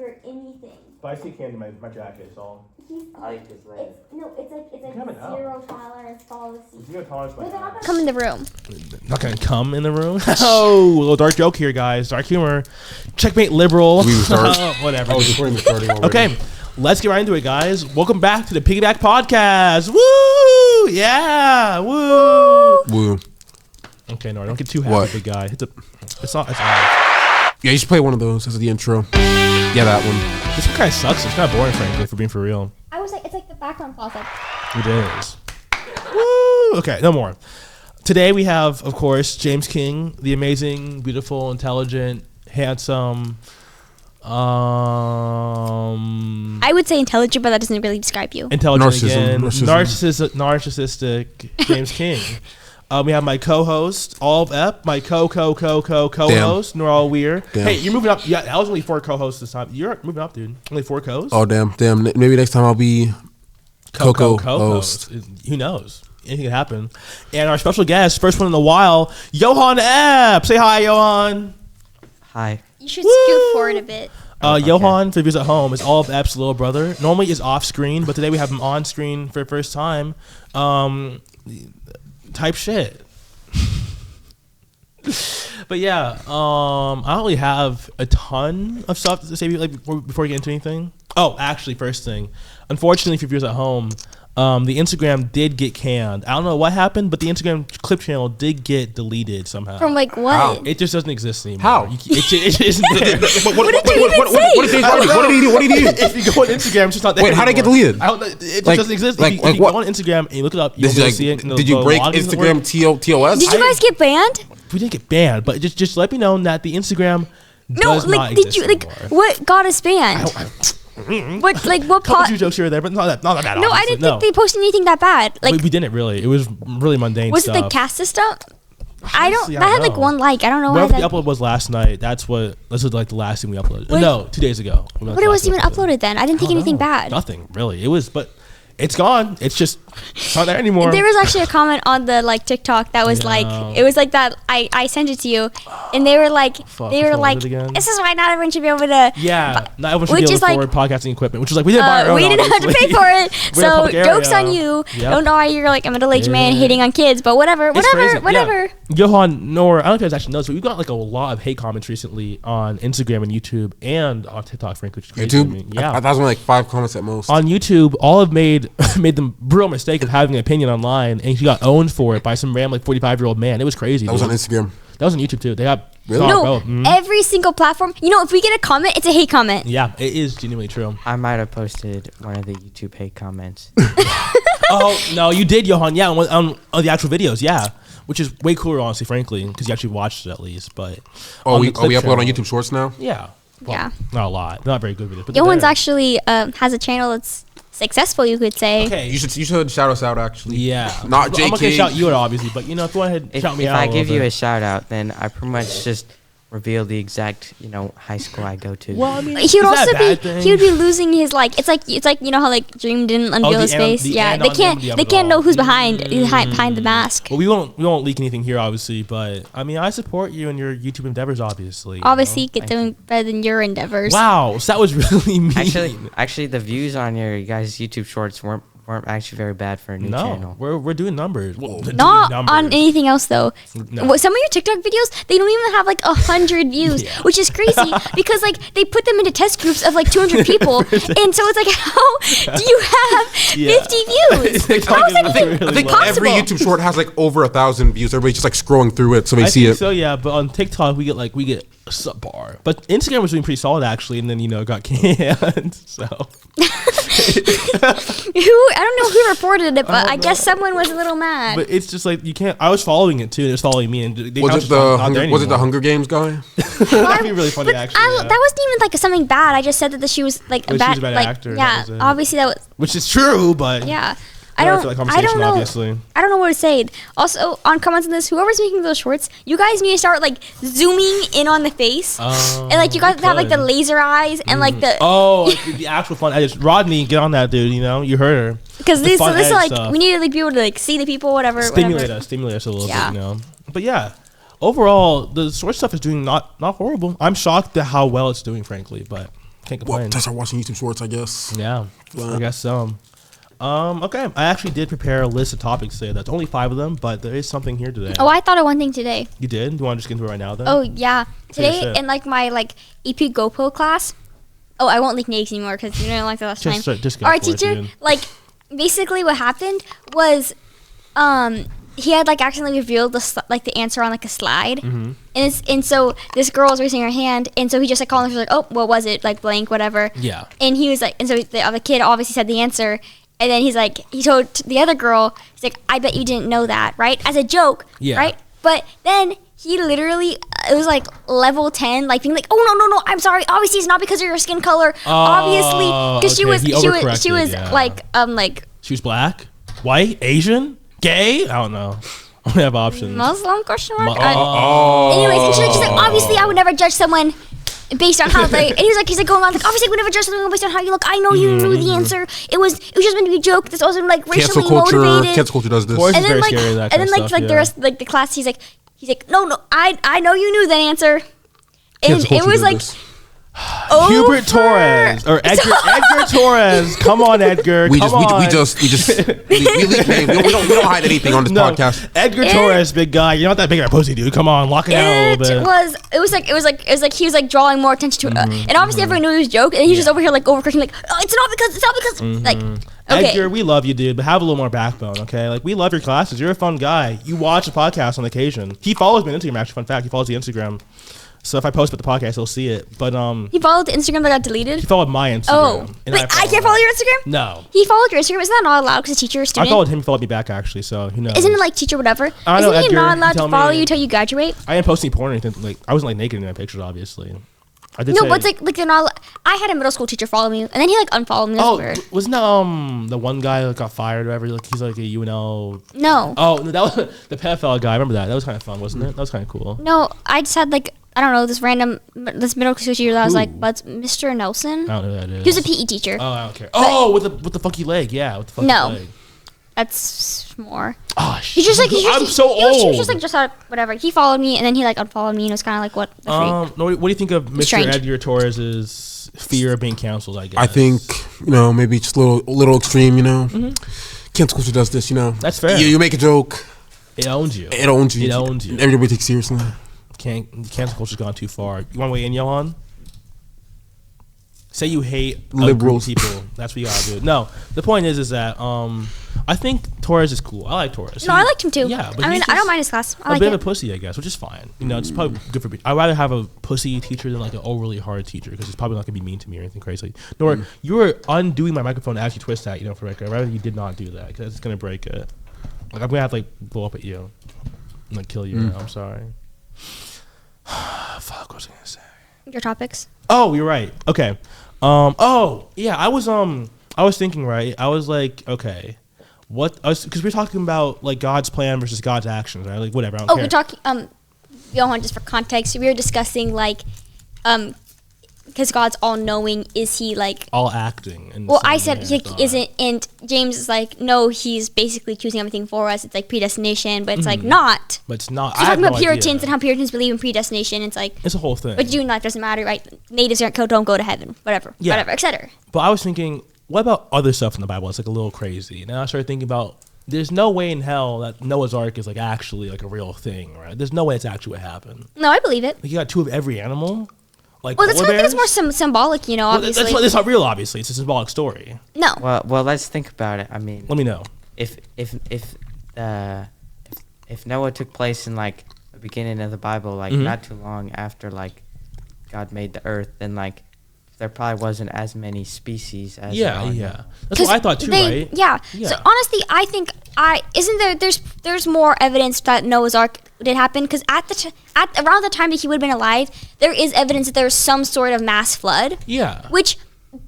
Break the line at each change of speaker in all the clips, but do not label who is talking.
or anything.
But I see candy in my jacket, so.
I like his leg.
It's like zero tolerance policy.
Zero tolerance.
Come in the room.
Not gonna come in the room. Oh, a little dark joke here, guys. Dark humor. Checkmate liberal. Whatever.
Oh, the is starting already.
Okay, let's get right into it, guys. Welcome back to the Piggyback podcast. Woo! Yeah, woo!
Woo.
Okay, no, don't get too happy, big guy. It's not.
Yeah, you should play one of those as the intro. Yeah, that one.
This kind of sucks. It's kind of boring, frankly, for being for real.
I was like, it's like the background pause.
It is. Woo! Okay, no more. Today we have, of course, James King, the amazing, beautiful, intelligent, handsome.
I would say intelligent, but that doesn't really describe you.
Intelligent again. Narcissistic James King. We have my co-host, my co-host, Noral Weir. Hey, you're moving up. Yeah, I was only 4 co-hosts this time. You're moving up, dude. Only 4 co-hosts?
Oh, damn. Maybe next time I'll be co-host.
Who knows? Anything can happen. And our special guest, first one in a while, Johan Epp. Say hi, Johan.
Hi.
You should scoot forward a bit.
Johan, for the viewers at home, is all of Epp's little brother. Normally is off screen, but today we have him on screen for the first time. Type shit. But yeah, I don't really have a ton of stuff to say before we get into anything. Oh, actually, first thing, unfortunately for viewers at home, the Instagram did get canned. I don't know what happened, but the Instagram clip channel did get deleted somehow.
From like what?
How?
It just doesn't exist anymore.
How?
It isn't there.
What did he do?
If you go on Instagram, it's just not there.
Wait, how did it get deleted?
It just doesn't exist. If you go on Instagram and you look it up, you'll see it.
Did you break Instagram TOS?
Did you guys get banned?
We didn't get banned, but just let me know that the Instagram does not exist anymore.
What got us banned? What
couple jokes here or there, but not that
No,
obviously.
I didn't think they posted anything that bad. Like
we didn't really. It was really mundane
was
stuff.
it the cast stuff?
Honestly,
that had like 1 like. I don't know why.
Whatever the upload was last night. This was like the last thing we uploaded. No, 2 days ago.
But it wasn't even uploaded then. I didn't think anything bad.
Nothing really. It was, but it's gone. It's just not there anymore.
There was actually a comment on the TikTok that was it was like that. I sent it to you, and they were like, this is why not everyone should be able to.
Yeah, not everyone should be able to afford podcasting equipment, which is like we didn't buy our own.
We didn't have to pay for it. So jokes on you.
Yep.
Don't know why you're like a middle-aged man hating on kids, but whatever.
Yeah. Johan, Nora, I don't know if you guys actually know this, but we've got like a lot of hate comments recently on Instagram and YouTube and on TikTok, frankly.
YouTube?
Yeah.
I thought it was only like 5 comments at most.
On YouTube, Olive made the real mistake of having an opinion online, and she got owned for it by some random 45-year-old man. It was crazy.
That was on Instagram.
That was on YouTube too. They got
really?
No, every single platform. If we get a comment, it's a hate comment.
Yeah, it is genuinely true.
I might have posted one of the YouTube hate comments.
Oh no, you did, Johan. Yeah, on the actual videos. Yeah, which is way cooler, honestly, frankly, because you actually watched it at least. But
we upload on YouTube Shorts now.
Yeah. Well,
yeah.
Not a lot. Not very good videos.
Johan's actually has a channel that's successful, you could say.
Okay.
You should shout us out, actually.
Yeah.
Not JK.
I'm not going to shout you out, obviously, but, if you want to shout me out.
If I give you a shout out, then I pretty much just reveal the exact, high school I go to.
Well, I mean,
he would be losing his it's like how Dream didn't unveil his face. They can't know who's behind the mask.
Well, we won't leak anything here, obviously, but I mean, I support you in your YouTube endeavors, obviously.
Obviously, you get doing better than your endeavors.
Wow, so that was really mean.
Actually, the views on your guys' YouTube shorts weren't actually very bad for a new channel.
We're doing numbers.
Not on anything else though.
No.
Some of your TikTok videos, they don't even have 100 views, which is crazy because they put them into test groups of 200 people, and so it's how do you have 50 views? How is that even
I think
possible?
every YouTube short has over 1,000 views. Everybody's just scrolling through it so they see it.
So yeah, but on TikTok we get subpar. But Instagram was doing pretty solid actually, and then it got canned. So
I don't know who reported it, but I guess someone was a little mad.
But it's just you can't. I was following it too, and it was following me. And
was it the Hunger Games guy?
That'd be really funny, actually.
That wasn't even something bad. I just said that she was a bad
actor.
Yeah, obviously that was.
Which is true, but
yeah. I don't know.
Obviously.
I don't know what to say. Also, on comments on this, whoever's making those shorts, you guys need to start zooming in on the face, and you guys have the laser eyes and the
the actual fun edits. Rodney, get on that, dude. You heard her.
Because this we need to be able to see the people, whatever.
Stimulate us a little bit, But yeah, overall, the short stuff is doing not horrible. I'm shocked at how well it's doing, frankly, but. Can't
Well,
complain.
I start watching YouTube Shorts, I guess.
Yeah, I guess so. Okay, I actually did prepare a list of topics today. That's only 5 of them, but there is something here today.
Oh, I thought of one thing today.
You did? Do you want to just get into it right now then?
Oh yeah, today
shit.
in like my like EP GoPro class. Oh, I won't leak names anymore because you know like the last time.
Just go
Our
for it,
teacher,
dude.
like, basically what happened was, he had like accidentally revealed the answer on like a slide, and so this girl was raising her hand, and so he just like called her, she was like, oh, what was it, like blank, whatever.
Yeah.
And he was like, and so the other kid obviously said the answer, and then he's like, he told the other girl, he's like, I bet you didn't know that, right? As a joke,
Yeah.
right? But then he literally, it was like level 10, like being like, oh no, I'm sorry. Obviously, it's not because of your skin color. Obviously, because
okay. He
she
overcorrected,
was
yeah.
like
She was black, white, Asian, gay. I don't know. I don't have options.
Muslim question mark.
Oh.
Anyways, and she's like, obviously, I would never judge someone based on how they. And he's like going on like, obviously, I would never judge someone based on how you look. I know you knew the answer. It was just meant to be a joke. This wasn't like
Cancel
racially
culture.
motivated.
Cancel culture does this.
Of course.
And
It's
then
very
like,
scary, that
and
kind
then
of
like
stuff,
the
yeah.
rest like the class, he's like, no, I know you knew that answer. And
Cancel
it
culture
was
did
like.
this.
Hubert Torres or Edgar Torres. Come on, Edgar.
We
come
just
on.
we leak names. We don't hide anything on this podcast.
Edgar Torres, big guy. You're not that big of a pussy, dude. Come on, lock it down a little bit.
It was like he was like drawing more attention to it, and obviously everyone knew it was a joke, and he was just over here like overcorrecting, like, oh, it's not because like, okay.
Edgar, we love you, dude, but have a little more backbone, okay? Like, we love your classes. You're a fun guy. You watch the podcast on occasion. He follows me on Instagram, actually. Fun fact, he follows the Instagram. So if I post about the podcast, he'll see it. But
He followed the Instagram that got deleted.
he followed my Instagram.
Oh,
and
wait, I can't follow your Instagram.
No.
He followed your Instagram. Isn't that not allowed because a teacher or
I
student?
followed him. He followed me back, actually. So who knows?
Isn't it like teacher whatever?
I don't know,
Isn't he
Edgar,
not allowed
tell
to follow
me.
you till you graduate?
I didn't post any porn or anything. Like, I wasn't like naked in my pictures, obviously. I did
No,
say,
but it's like they're not. I had a middle school teacher follow me, and then he like unfollowed me. That's
oh,
weird.
wasn't that the one guy that got fired or whatever? Like, he's like a UNL.
No,
Oh, no, that was the pedophile guy. I remember that. That was kind of fun, wasn't it? That was kind of cool.
no. I just had like I don't know this middle school teacher that was
Who?
like, but Mr. Nelson.
I don't know who that is.
He was a PE teacher.
Oh, I don't care. Oh, with the funky leg. Yeah, with the funky
No.
leg.
That's more.
Oh,
He just like
I'm so
he was
old.
just like just out whatever. He followed me and then he like unfollowed me and it was kind of like what the freak.
No, what do you think of Mr.
Strange.
Edgar Torres's fear of being canceled? I guess.
I think maybe just a little extreme. Cancel culture does this.
That's fair.
You make a joke,
it owns you.
it owns you.
It owns you.
Everybody takes it seriously.
Cancel culture's gone too far. You want to weigh in, Johan? Say you hate
Liberals.
people. That's what you gotta do. No, the point is that I think Torres is cool. I like Torres.
No, I liked him too.
Yeah, but
I mean
he's
I don't
just
mind his class. I
a
like
bit
it.
of a pussy, I guess, which is fine. It's probably good for me. I'd rather have a pussy teacher than like an overly hard teacher because he's probably not gonna be mean to me or anything crazy. Nor you were undoing my microphone as you twist that, for record. I'd rather you did not do that because it's gonna break it. Like I'm gonna have to like blow up at you and like kill you. I'm sorry. Fuck, what was I gonna say?
Your topics.
Oh, you're right. Okay. Oh, yeah. I was thinking, right. I was like, okay, because we're talking about like God's plan versus God's actions, right? Like whatever. I don't care.
We're talking Johan, just for context, we were discussing like because God's all knowing, is he like
all acting. In the
well,
same
I said
way,
he
thought.
isn't, and James is like, no, he's basically choosing everything for us. It's like predestination, but it's like not.
But it's not.
So
I
talking
have
about
no
Puritans
idea.
and how Puritans believe in predestination. It's like,
It's a whole thing.
but June life doesn't matter, right? Natives don't go to heaven, whatever, etc.
But I was thinking, what about other stuff in the Bible? It's like a little crazy. And then I started thinking about, there's no way in hell that Noah's Ark is like actually like a real thing, right? There's no way it's actually what happened.
No, I believe it.
Like you got 2 of every animal. Like
Well, that's
polar
why I think it's
bears?
more symbolic,
Well,
obviously.
it's not real, obviously. It's a symbolic story.
No.
Well, let's think about it. I mean,
Let me know.
if Noah took place in like the beginning of the Bible, like not too long after like God made the earth, then like there probably wasn't as many species as there are now.
Yeah. That's what I thought too, right?
Yeah.
Yeah.
So honestly, I think there's more evidence that Noah's Ark did happen because at around the time that he would have been alive, there is evidence that there was some sort of mass flood.
Yeah.
Which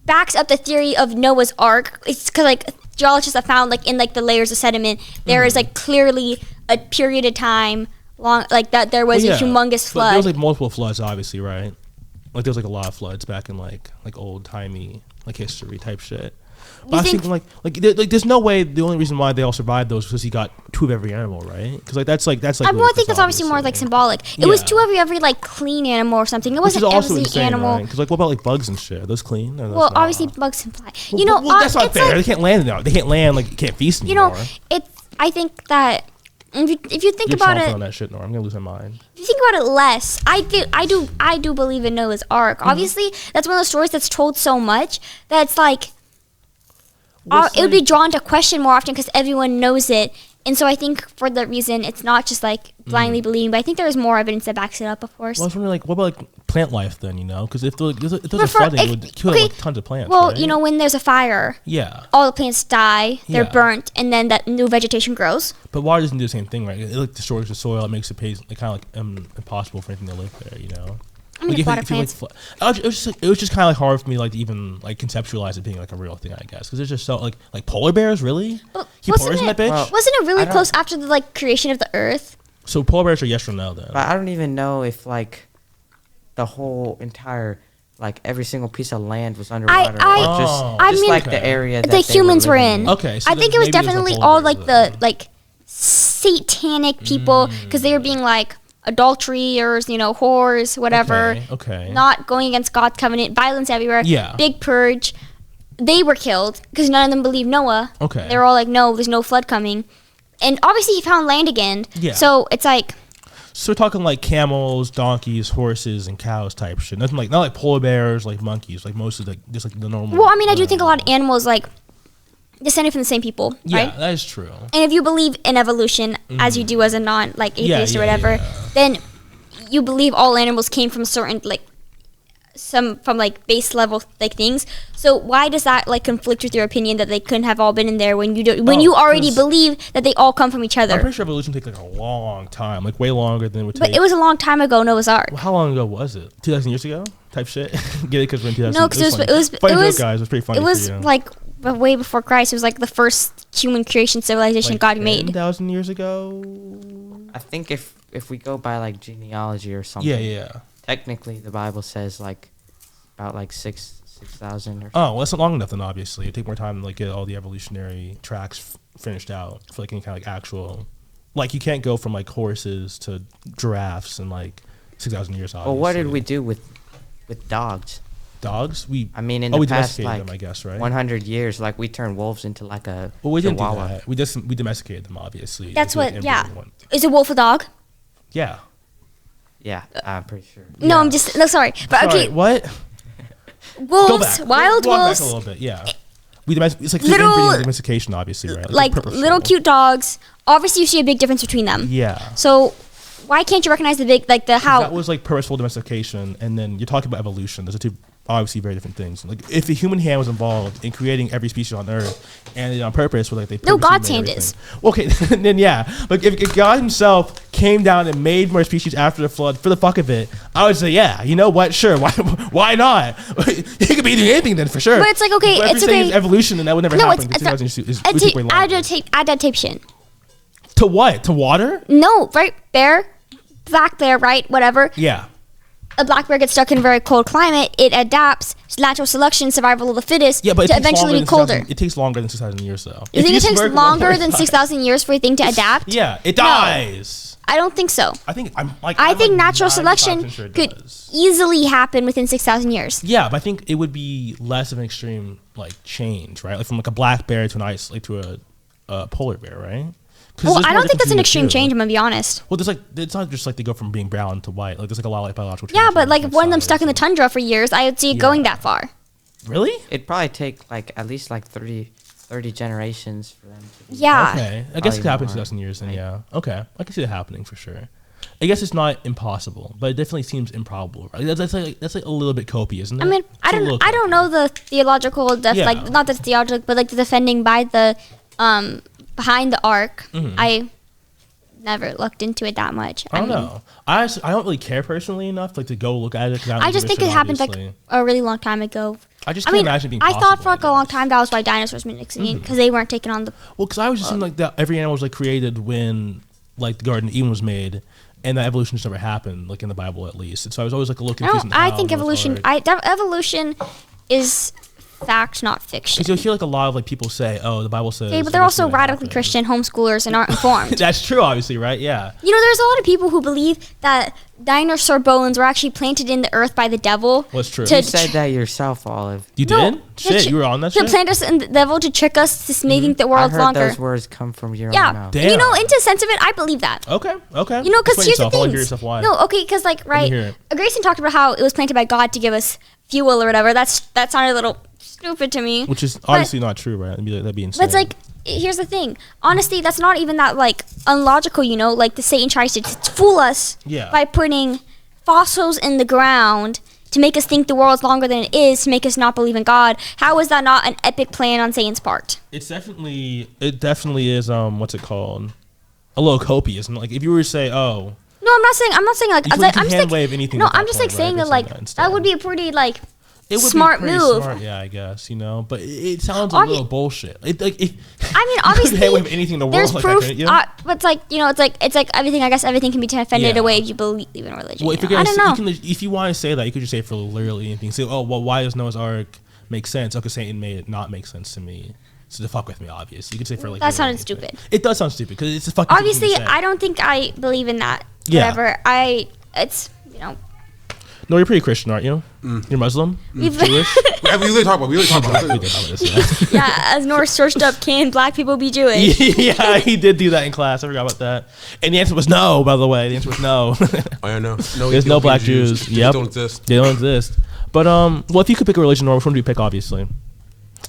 backs up the theory of Noah's Ark. It's because like geologists have found like in like the layers of sediment there is like clearly a period of time long like that there was a humongous
But
flood.
there was like multiple floods, obviously, right? Like there was like a lot of floods back in like old timey like history type shit. But I was thinking there's no way the only reason why they all survived those was because he got 2 of every animal, right? Because that's like.
I think that's obviously more like symbolic. It was 2 of every like clean animal or something. It wasn't every animal.
Because like what about like bugs and shit? Are those clean?
Well, obviously bugs can fly.
That's not fair. They can't land now. They can't land like you can't feast anymore.
I think that if you think about it,
on that shit, Nora. I'm gonna lose my mind.
If you think about it less, I do believe in Noah's Ark. Obviously, that's one of those stories that's told so much that it's like. It would be drawn to question more often because everyone knows it. And so I think for that reason, it's not just like blindly believing, but I think there is more evidence that backs it up, of course.
Well, I was wondering, like, what about like plant life then, Because if there's a flooding, it would kill like, tons of plants.
Well,
right?
When there's a fire, all the plants die, they're burnt, and then that new vegetation grows.
But water doesn't do the same thing, right? It like destroys the soil, it makes it kind of like impossible for anything to live there,
I mean, water plants.
It was just kind of like hard for me like to even like conceptualize it being like a real thing, I guess, because it's just so like polar bears, really? Keep polar in that bitch?
Wasn't it really close after the like creation of the Earth?
So polar bears are yes or no then?
But I don't even know if like the whole entire like every single piece of land was underwater, the area that
the humans were in.
Okay, so
I think it was definitely all like the like satanic people because they were being like. Adulterers, whores, whatever.
Okay.
Not going against God's covenant, violence everywhere.
Yeah.
Big purge. They were killed because none of them believed Noah.
Okay.
They were all like, no, there's no flood coming. And obviously he found land again.
Yeah.
So it's like.
So we're talking like camels, donkeys, horses, and cows type shit. Nothing like, not like polar bears, like monkeys, like most of the, just like the normal.
Well, I mean, I do think a lot of animals like descended from the same people, right?
Yeah, that is true.
And if you believe in evolution, as you do as a atheist or whatever, then you believe all animals came from certain from base level things. So why does that conflict with your opinion that they couldn't have all been in there when you already believe that they all come from each other?
I'm pretty sure evolution takes a long time, way longer than it would take.
But it was a long time ago, Noah's Ark.
Well, how long ago was it? 2,000 years ago? Type shit. Get it? Because we're in 2000.
No, because it was
guys. It was pretty funny.
It was way before Christ. It was the first human creation civilization God made.
10,000 years ago.
I think if we go by genealogy or something. Technically, the Bible says about 6,000 or.
Oh, well, that's not long enough then. Obviously, it'd take more time to get all the evolutionary tracks finished out for any kind of actual. You can't go from horses to giraffes in 6,000 years. Obviously.
Well, what did we do with dogs?
Dogs?
In the past,
domesticated them, I guess, right?
100 years, we turned wolves into a
Well, we didn't
chihuahua.
do that. We domesticated them, obviously.
That's Is a wolf a dog?
Yeah.
Yeah, I'm pretty sure.
No, I'm just sorry, but
sorry,
okay.
What?
Wolves, wild wolves.
Back a little bit, yeah. It's little domestication, obviously, right?
Little cute dogs. Obviously, you see a big difference between them.
Yeah.
So. Why can't you recognize the big how?
That was purposeful domestication, and then you're talking about evolution. Those are two obviously very different things. If the human hand was involved in creating every species on Earth, and it on purpose, they
no, God's hand is.
Okay, then yeah. If God Himself came down and made more species after the flood for the fuck of it, I would say yeah. You know what? Sure. Why not? He could be doing anything then for sure.
But it's okay.
But
it's okay.
It's evolution, and that would never happen.
Adaptation.
To what? To water?
No, right? Black bear, right? Whatever.
Yeah.
A black bear gets stuck in a very cold climate. It adapts, natural selection, survival of the fittest, to eventually be colder.
It takes longer than 6,000 years, though.
You think it takes longer than 6,000 years for a thing to adapt?
Yeah, it dies.
No, I don't think so.
I think
natural selection could easily happen within 6,000 years.
Yeah, but I think it would be less of an extreme change, right? From a black bear to to a polar bear, right?
Well, I don't think that's an extreme change. I'm gonna be honest.
Well, it's not just they go from being brown to white. There's a lot of biological change.
Yeah, but if one of them stuck in the tundra for years, I would see it going that far.
Really?
It'd probably take at least 30 generations for them to.
Yeah.
Okay. I guess it could happen in 2,000 years. Then yeah. Okay. I can see that happening for sure. I guess it's not impossible, but it definitely seems improbable. Right? That's a little bit copey, isn't it?
I mean, I don't know the theological not the theological, but the defending by the behind the ark.
Mm-hmm.
I never looked into it that much.
I don't know. I don't really care personally enough to go look at it.
I just think it happened a really long time ago.
I just can't imagine it being possible.
I thought for a long time that was why dinosaurs were extinct because they weren't taking on the.
Well, because I was just thinking that every animal was created when the Garden of Eden was made, and that evolution just never happened in the Bible at least. And so I was always a little confused.
I think evolution. Evolution is fact, not fiction.
Because you'll hear like a lot of like people say, "Oh, the Bible says."
Okay, but they're also radically Christian homeschoolers and aren't informed.
That's true, obviously, right? Yeah.
You know, there's a lot of people who believe that dinosaur bones were actually planted in the earth by the devil.
What's true?
You said that yourself, Olive.
You
No,
did? Shit, you were on that
to
shit?
plant us in the devil to trick us to making the
I
world
heard
longer.
those words come from your own
Yeah,
mouth.
Damn.
you know, into the sense of it, I believe that.
Okay.
You know, because
Explain
here's the
yourself. I wanna
thing.
hear yourself why.
No, okay, because like
hear it.
Grayson talked about how it was planted by God to give us fuel or whatever. That sounded a little stupid to me.
Which is obviously not true, right? That'd be insane.
But it's like, here's the thing. Honestly, that's not even that like unlogical. You know, like the Satan tries to fool us by putting fossils in the ground to make us think the world's longer than it is, to make us not believe in God. How is that not an epic plan on Satan's part?
it definitely is. What's it called? A little copious. And like, if you were to say, "Oh,"
No, I'm not saying like
You
I'm
can
just
hand
like
wave anything
no,
at that
I'm just like
point, right?
saying
They're
that like
saying that instead.
that would be a pretty like
it would
smart
be pretty
move.
Smart, yeah, I guess, you know. But it sounds a little bullshit. It, like, if
I mean,
you
obviously,
could hand wave anything in the world
there's
like
proof.
that, couldn't you?
But it's like, you know, it's like everything. I guess everything can be defended
Yeah.
away if you believe in religion.
Well, if
you
you're
know?
gonna
I don't
say,
know.
if you want to say that, you could just say for literally anything. Say, "Oh, well, why does Noah's Ark make sense?" Okay, Satan made it not make sense to me. So to fuck with me, obviously. You could say for like.
That sounded
anything.
stupid.
It does sound stupid because it's a fucking.
Obviously,
stupid thing to say.
I don't think I believe in that.
Yeah.
Whatever. It's you know.
No, you're pretty Christian, aren't you? You're Muslim,
We've-
Jewish.
We really talk about.
We did talk about this, yeah.
Yeah, as North searched up, can black people be Jewish?
Yeah, he did do that in class. I forgot about that. And the answer was no, by the way. The answer was no.
Oh, yeah, no.
There's no black Jews.
They
Yep.
don't exist.
They don't exist. But well, if you could pick a religion, which one would you pick? Obviously,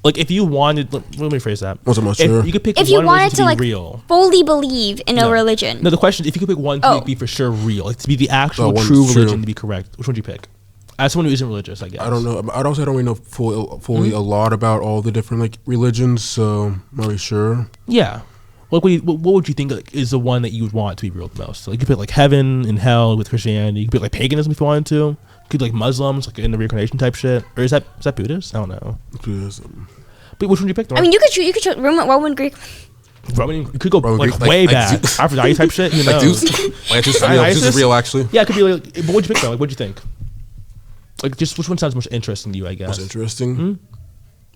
like if you wanted, let me rephrase that.
Wasn't much
If
sure.
you could pick
If you
one
wanted
religion
to
be
like
real.
fully believe in a
No.
religion,
No, the question is, if you could pick one to
Oh.
be for sure real, like to be the actual
one's
true
true.
religion to be correct, which one would you pick? As someone who isn't religious, I guess.
I don't know. I don't really know fully a lot about all the different like religions, so I'm not really sure.
Yeah. Like, what would you think like, is the one that you would want to be real the most? So, like, you could pick like heaven and hell with Christianity. You could pick like paganism if you wanted to. You could like Muslims, like in the reincarnation type shit. Or is that Buddhist? I don't know.
Buddhism.
But which one would you pick?
I mean, you could choose Roman Greek.
Roman, you could go
Roman
like
Greek,
way
like
back.
Zeus.
Aphrodite type shit. You know.
Like Zeus. Like Zeus, Zeus is real, actually.
Yeah, it could be like. But what'd you pick though? Like, what'd you think? Like, just which one sounds most interesting to you? I guess.
Most interesting.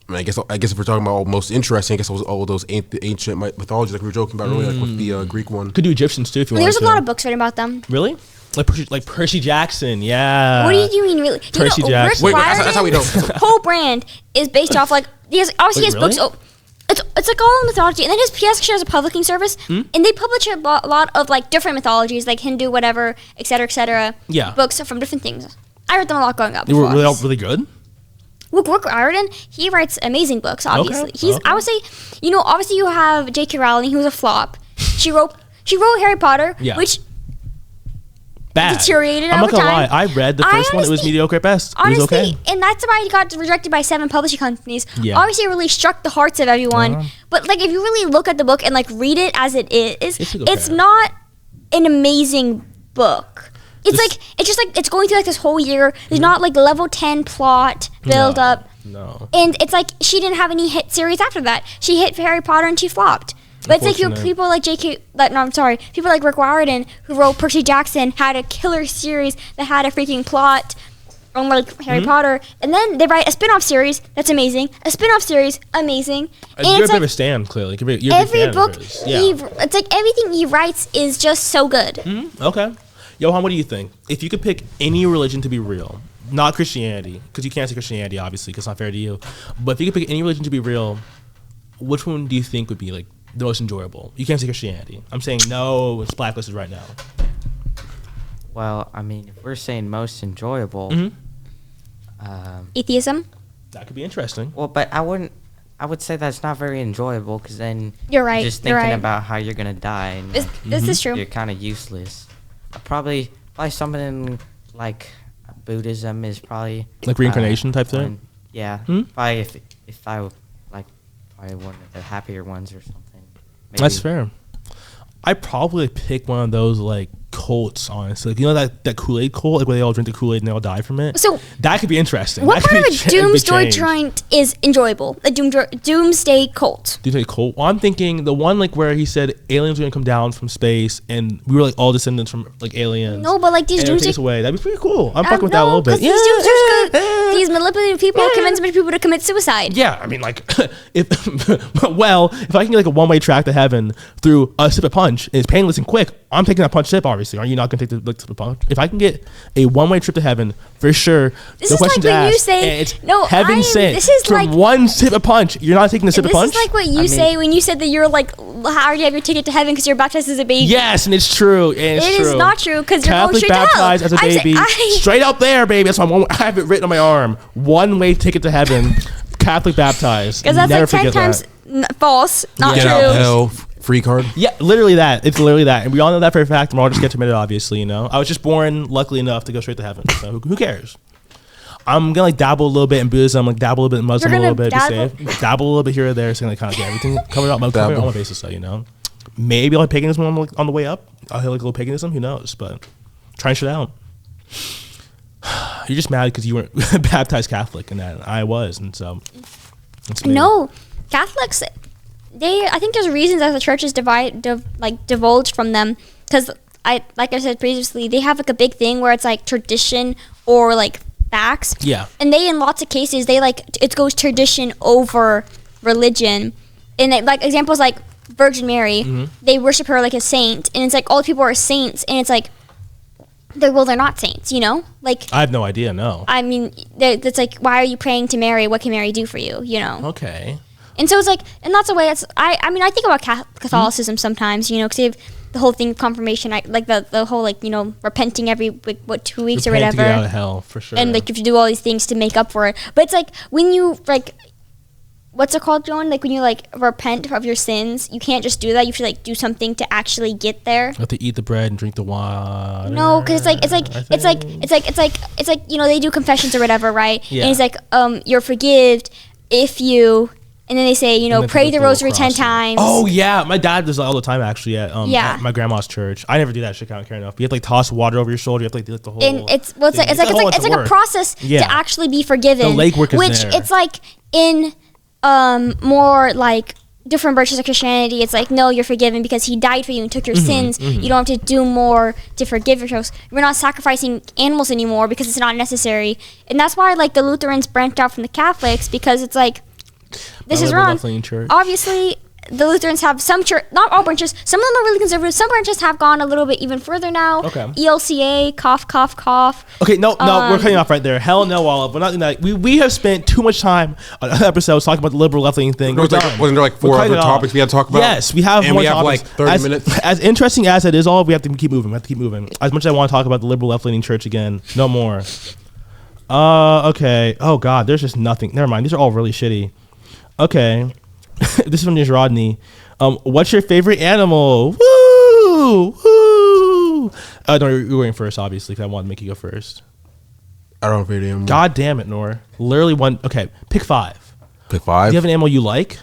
I mean, I guess if we're talking about all most interesting, I guess it was all those ancient mythologies like we were joking about earlier, like with the Greek one.
Could do Egyptians too if you want.
There's a lot of books written about them.
Really? Like Percy Jackson, yeah.
What do you mean, really?
Percy
you know,
Jackson.
Rick
Wait, that's how we know.
His whole brand is based off like obviously
Wait,
his
really?
books. Oh, it's like all mythology, and then he actually has a publishing service, and they publish a lot of like different mythologies, like Hindu, whatever, etc.
Yeah.
Books from different things. I read them a lot growing up.
They were
before.
really good.
Look, Rick Riordan, he writes amazing books. Obviously,
Okay.
I would say, you know, obviously you have J.K. Rowling, who was a flop. She wrote Harry Potter,
Yeah.
which
Bad.
deteriorated
I'm not
over
gonna
time.
lie. I read the
I
first one. It was
honestly-
mediocre at best. It was
Honestly,
okay.
and that's why it got rejected by 7 publishing companies.
Yeah.
Obviously, it really struck the hearts of everyone. But like, if you really look at the book and like read it as it is,
It's
it's
okay.
not an amazing book. It's
This-
like it's just like it's going through like this whole year. There's not like level 10 plot build up,
No.
and it's like she didn't have any hit series after that. She hit Harry Potter and she flopped. But it's like
Unfortunate.
people like people like Rick Riordan who wrote Percy Jackson had a killer series that had a freaking plot on like Harry Potter, and then they write a spin-off series that's amazing, a spin-off series amazing, and
You're a
it's
bit of a
like
stan, clearly. You're a big
every
fan of
book
his. Yeah.
it's like everything he writes is just so good.
Okay. Johan, what do you think? If you could pick any religion to be real, not Christianity, because you can't say Christianity, obviously, because it's not fair to you. But if you could pick any religion to be real, which one do you think would be like the most enjoyable? You can't say Christianity. I'm saying no, it's blacklisted right now.
Well, I mean, if we're saying most enjoyable,
Atheism.
That could be interesting.
well, but I would say that's not very enjoyable because then
You're right.
just
You're
thinking
right.
about how you're gonna die and
This is true.
you're kind of useless. Probably something like Buddhism is probably
Like reincarnation type thing?
one- Yeah, probably if I like probably one of the happier ones or something. Maybe.
That's fair. I probably pick one of those like cults, honestly. Like, you know that Kool-Aid cult, like where they all drink the Kool-Aid and they all die from it.
So
that could be interesting.
What
That could
part
be
of a
big
doomsday
change.
giant is enjoyable? A doomsday cult.
Doomsday cult. Well, I'm thinking the one like where he said aliens are gonna come down from space and we were like all descendants from like aliens.
No, but like these
and they'll take
doomsday.
us away. That'd be pretty cool. I'm fucking with that a little
'cause
bit.
These doomsday these manipulative people convince a bunch of people to commit suicide.
Yeah, I mean, like, if if I can get like a one-way track to heaven through a sip of punch, and it's painless and quick, I'm taking that punch sip. Obviously, are you not gonna take the sip of punch? If I can get a one-way trip to heaven, for sure.
This
no
is like
questions
when you
asked,
say,
and it's
no,
heaven sent.
this is
from
like
one sip of punch. You're not taking the sip of
this
punch.
is like what you say when you said that you're like, how do you have your ticket to heaven because you're baptized as a baby?
Yes, and it's true. And it's
It
true.
is not true because you're going
Catholic
straight to hell.
baptized as a baby, straight up there, baby. That's why I have it written on my arm. One-way ticket to heaven. Catholic baptized.
Because that's
Never
like 10
forget
times
that.
false, not
Get
true.
out of hell free card.
Yeah, literally that. It's literally that. And we all know that for a fact. And we're all just get committed, obviously, you know. I was just born, luckily enough, to go straight to heaven. So who cares? I'm going to like dabble a little bit in Buddhism, like dabble a little bit in Muslim a little bit, be safe. Dabble a little bit here or there, so like kind of get everything covered up on my basis, so, you know. Maybe I'll have paganism on the way up. I'll hit like a little paganism, who knows? But trying shit out. You're just mad because you weren't baptized Catholic and that I was, and so it's me.
No, Catholics, I think there's reasons that the church is divulged from them because like I said previously, they have like a big thing where it's like tradition or like facts.
Yeah.
And they, in lots of cases, they like, it goes tradition over religion. And they, like examples like Virgin Mary, they worship her like a saint, and it's like all the people are saints, and it's like, they're not saints, you know? Like,
I have no idea, no.
I mean, it's like, why are you praying to Mary? What can Mary do for you, you know?
Okay.
And so it's like, and that's the way it's, I mean, I think about Catholicism sometimes, you know, because they have the whole thing of confirmation, like the whole, like, you know, repenting every, 2 weeks or whatever.
To get out of hell, for sure.
And, like, if you do all these things to make up for it. But it's like, when you, like, what's it called, Joan? Like, when you, like, repent of your sins, you can't just do that. You should, like, do something to actually get there.
You have to eat the bread and drink the water.
No, because it's like, you know, they do confessions or whatever, right?
Yeah.
And it's like, you're forgived if you, and then they say, you know, pray the rosary 10 times.
Oh yeah, my dad does that all the time actually at
Yeah.
at my grandma's church. I never do that shit. I don't care enough. You have to like toss water over your shoulder. You have to like do like the whole.
And it's like a process to actually be forgiven.
The legwork is
which
there.
it's like in more like different branches of Christianity, it's like, no, you're forgiven because he died for you and took your sins. You don't have to do more to forgive yourselves. We're not sacrificing animals anymore because it's not necessary. And that's why like the Lutherans branched out from the Catholics, because it's like, this is wrong. Obviously, the Lutherans have some church, not all branches. Some of them are really conservative. Some branches have gone a little bit even further now.
Okay.
ELCA, cough, cough, cough.
Okay, no, we're cutting off right there. Hell no, Olive. We're not doing that. We have spent too much time on other episodes talking about the liberal left-leaning thing.
Wasn't there like 4 other topics we had to talk about?
Yes, we have.
And
more
we have
topics.
like 30 minutes.
As interesting as it is, all we have to keep moving. As much as I want to talk about the liberal left-leaning church again, no more. Okay. Oh God, there's just nothing. Never mind. These are all really shitty. Okay. This is from Nish Rodney. What's your favorite animal? Woo! Woo! No, you're going first, obviously, because I wanted to make you go first.
I don't have a favorite animal.
God damn it, Nor. Literally one. Okay, pick 5.
Pick 5?
Do you have an animal you like?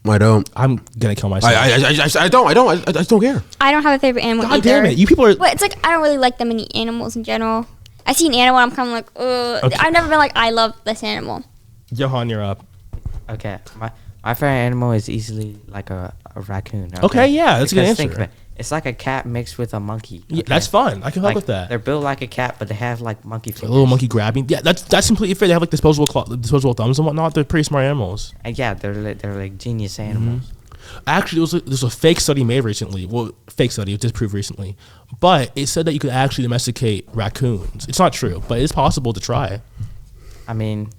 I don't.
I'm going to kill myself.
I just don't care.
I don't have a favorite animal
God
either.
damn it. You people are...
But it's like, I don't really like that many animals in general. I see an animal, I'm kind of like, ugh.
Okay.
I've never been like, I love this animal.
Johan, you're up.
Okay, my favorite animal is easily like a raccoon.
Okay, yeah, that's a good
Because
answer.
think of it, it's like a cat mixed with a monkey.
Yeah,
okay?
that's fun. I can help
Like,
with that.
They're built like a cat, but they have like monkey
A
fingers.
little monkey grabbing. Yeah, that's completely fair. They have like disposable thumbs and whatnot. They're pretty smart animals.
And yeah, they're like genius animals.
Actually, there's a fake study made recently. Well, fake study, it was disproved recently. But it said that you could actually domesticate raccoons. It's not true, but it's possible to try.
I mean,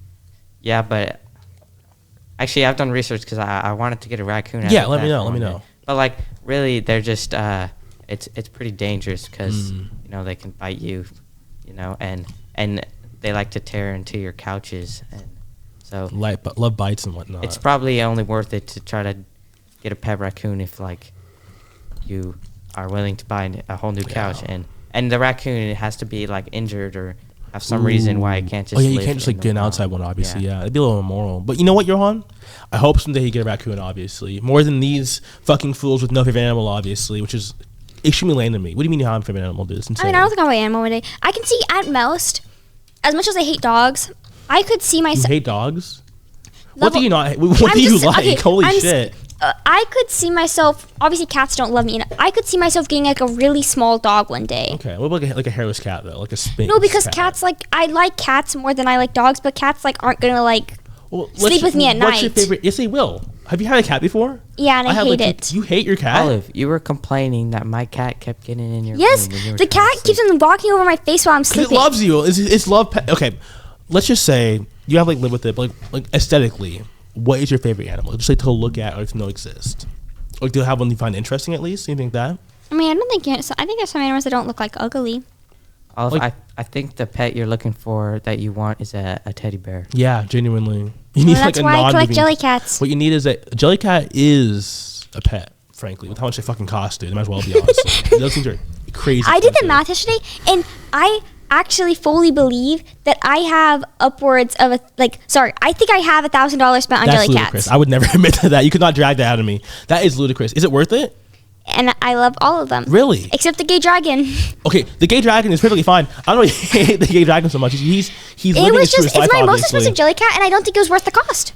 yeah, but actually, I've done research because I wanted to get a raccoon.
Yeah, let me know.
But like, really, they're just it's pretty dangerous because you know they can bite you, you know, and they like to tear into your couches, and so
Love bites and whatnot.
it's probably only worth it to try to get a pet raccoon if like you are willing to buy a whole new couch, and the raccoon has to be like injured or have some reason why it can't just.
Oh yeah, you
live
can't just
in
like
the
get an
wild.
outside one. Obviously, yeah, it'd be a little immoral. But you know what, Johan? I hope someday you get a raccoon. Obviously, more than these fucking fools with no favorite animal. Obviously, which is extremely lame to me. What do you mean you have a favorite animal, dude? It's insane.
I mean, I don't think I have an animal one day. I can see at most, as much as I hate dogs, I could see
You
myself.
hate dogs? What do you not? What do you
just-
like?
okay,
Holy
I'm s-
shit!
I could see myself. Obviously, cats don't love me. And I could see myself getting like a really small dog one day.
Okay, what about like a hairless cat though, like a Sphinx?
No, because
cat?
cats like I like cats more than I like dogs, but cats like aren't gonna like.
Well,
sleep with me at
What's your
night.
favorite? Yes, they will. Have you had a cat before?
Yeah, and I
have,
hate
like,
it.
You hate your cat?
Olive, you were complaining that my cat kept getting in your
Yes,
room when you were
the
trying
cat
to
keeps
sleep.
on walking over my face while I'm
'Cause
sleeping.
it loves you. It's love. Okay, let's just say you have like live with it, but like aesthetically, what is your favorite animal? Just like to look at or to know exist. Like, do you have one you find interesting at least? Anything like that?
I mean, I don't think I think there's some animals that don't look like ugly.
Olive,
like-
I think the pet you're looking for that you want is a teddy bear.
Yeah, genuinely. You
Well,
need
that's
like a
why I collect
non-living-
jellycats.
What you need is a jellycat is a pet. Frankly, with how much they fucking cost, dude, they might as well be honest. Those things are crazy.
I did the
expensive.
math yesterday, and I actually fully believe that I have upwards of I think I have $1,000 spent on
That's ludicrous.
jellycats,
I would never admit to that. You could not drag that out of me. That is ludicrous. Is it worth it?
and I love all of them.
Really?
Except the gay dragon.
Okay, the gay dragon is perfectly fine. I don't know why you hate the gay dragon so much. He's
It
living
was
his truest
just it's
life,
my most
obviously.
expensive jellycat, and I don't think it was worth the cost.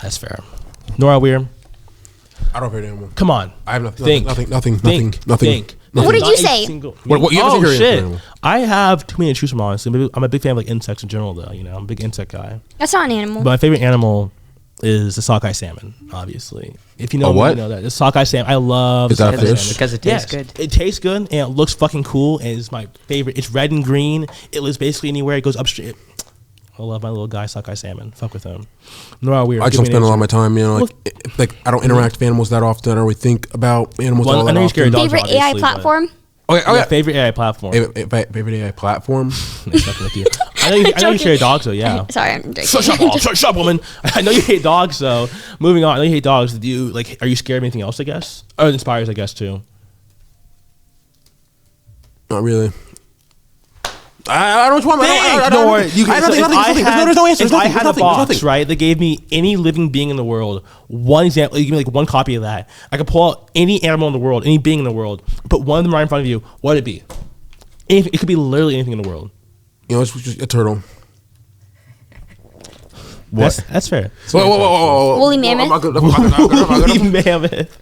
That's fair. Nora Weir,
I don't have an animal.
come on.
I have nothing.
Think.
Nothing.
Think.
Nothing.
What did
Not
you
a
say?
single-
What you have to
oh
hear your
shit!
animal.
I have too many to choose from. Honestly, I'm a big fan of like insects in general, though. You know, I'm a big insect guy.
That's not an animal.
But my favorite animal is the sockeye salmon. Obviously, if you know
A
me,
what?
you know that the sockeye salmon. I love.
Is that a
sockeye
fish?
salmon.
Because it tastes good.
It tastes good and it looks fucking cool and it's my favorite. It's red and green. It lives basically anywhere. It goes upstream. I love my little guy, sockeye salmon. Fuck with him. Nora Weir.
I just don't spend a lot of my time, you know, like I don't interact with animals that often. I don't really think about animals
Well,
all
I
that
know you're scared
often.
of dogs,
Favorite AI
obviously, but-
platform?
Okay,
Yeah, favorite AI platform.
favorite AI platform.
Nice talking with you. I know you
Joking.
share dogs, though. Yeah.
Sorry, I'm joking.
Shut up, shut up, woman. I know you hate dogs, though. Moving on. I know you hate dogs. Do you like? Are you scared of anything else? I guess. Or it inspires, I guess, too.
Not really. I don't want. I
No,
don't.
you can,
There's no answer.
If
There's
I
nothing.
had a
There's
box,
nothing.
right, that gave me any living being in the world, one example, you give me like one copy of that. I could pull out any animal in the world, any being in the world, put one of them right in front of you. What would it be? Anything, it could be literally anything in the world.
You know, it's just a turtle.
That's fair.
Whoa.
Woolly mammoth?
Woolly mammoth.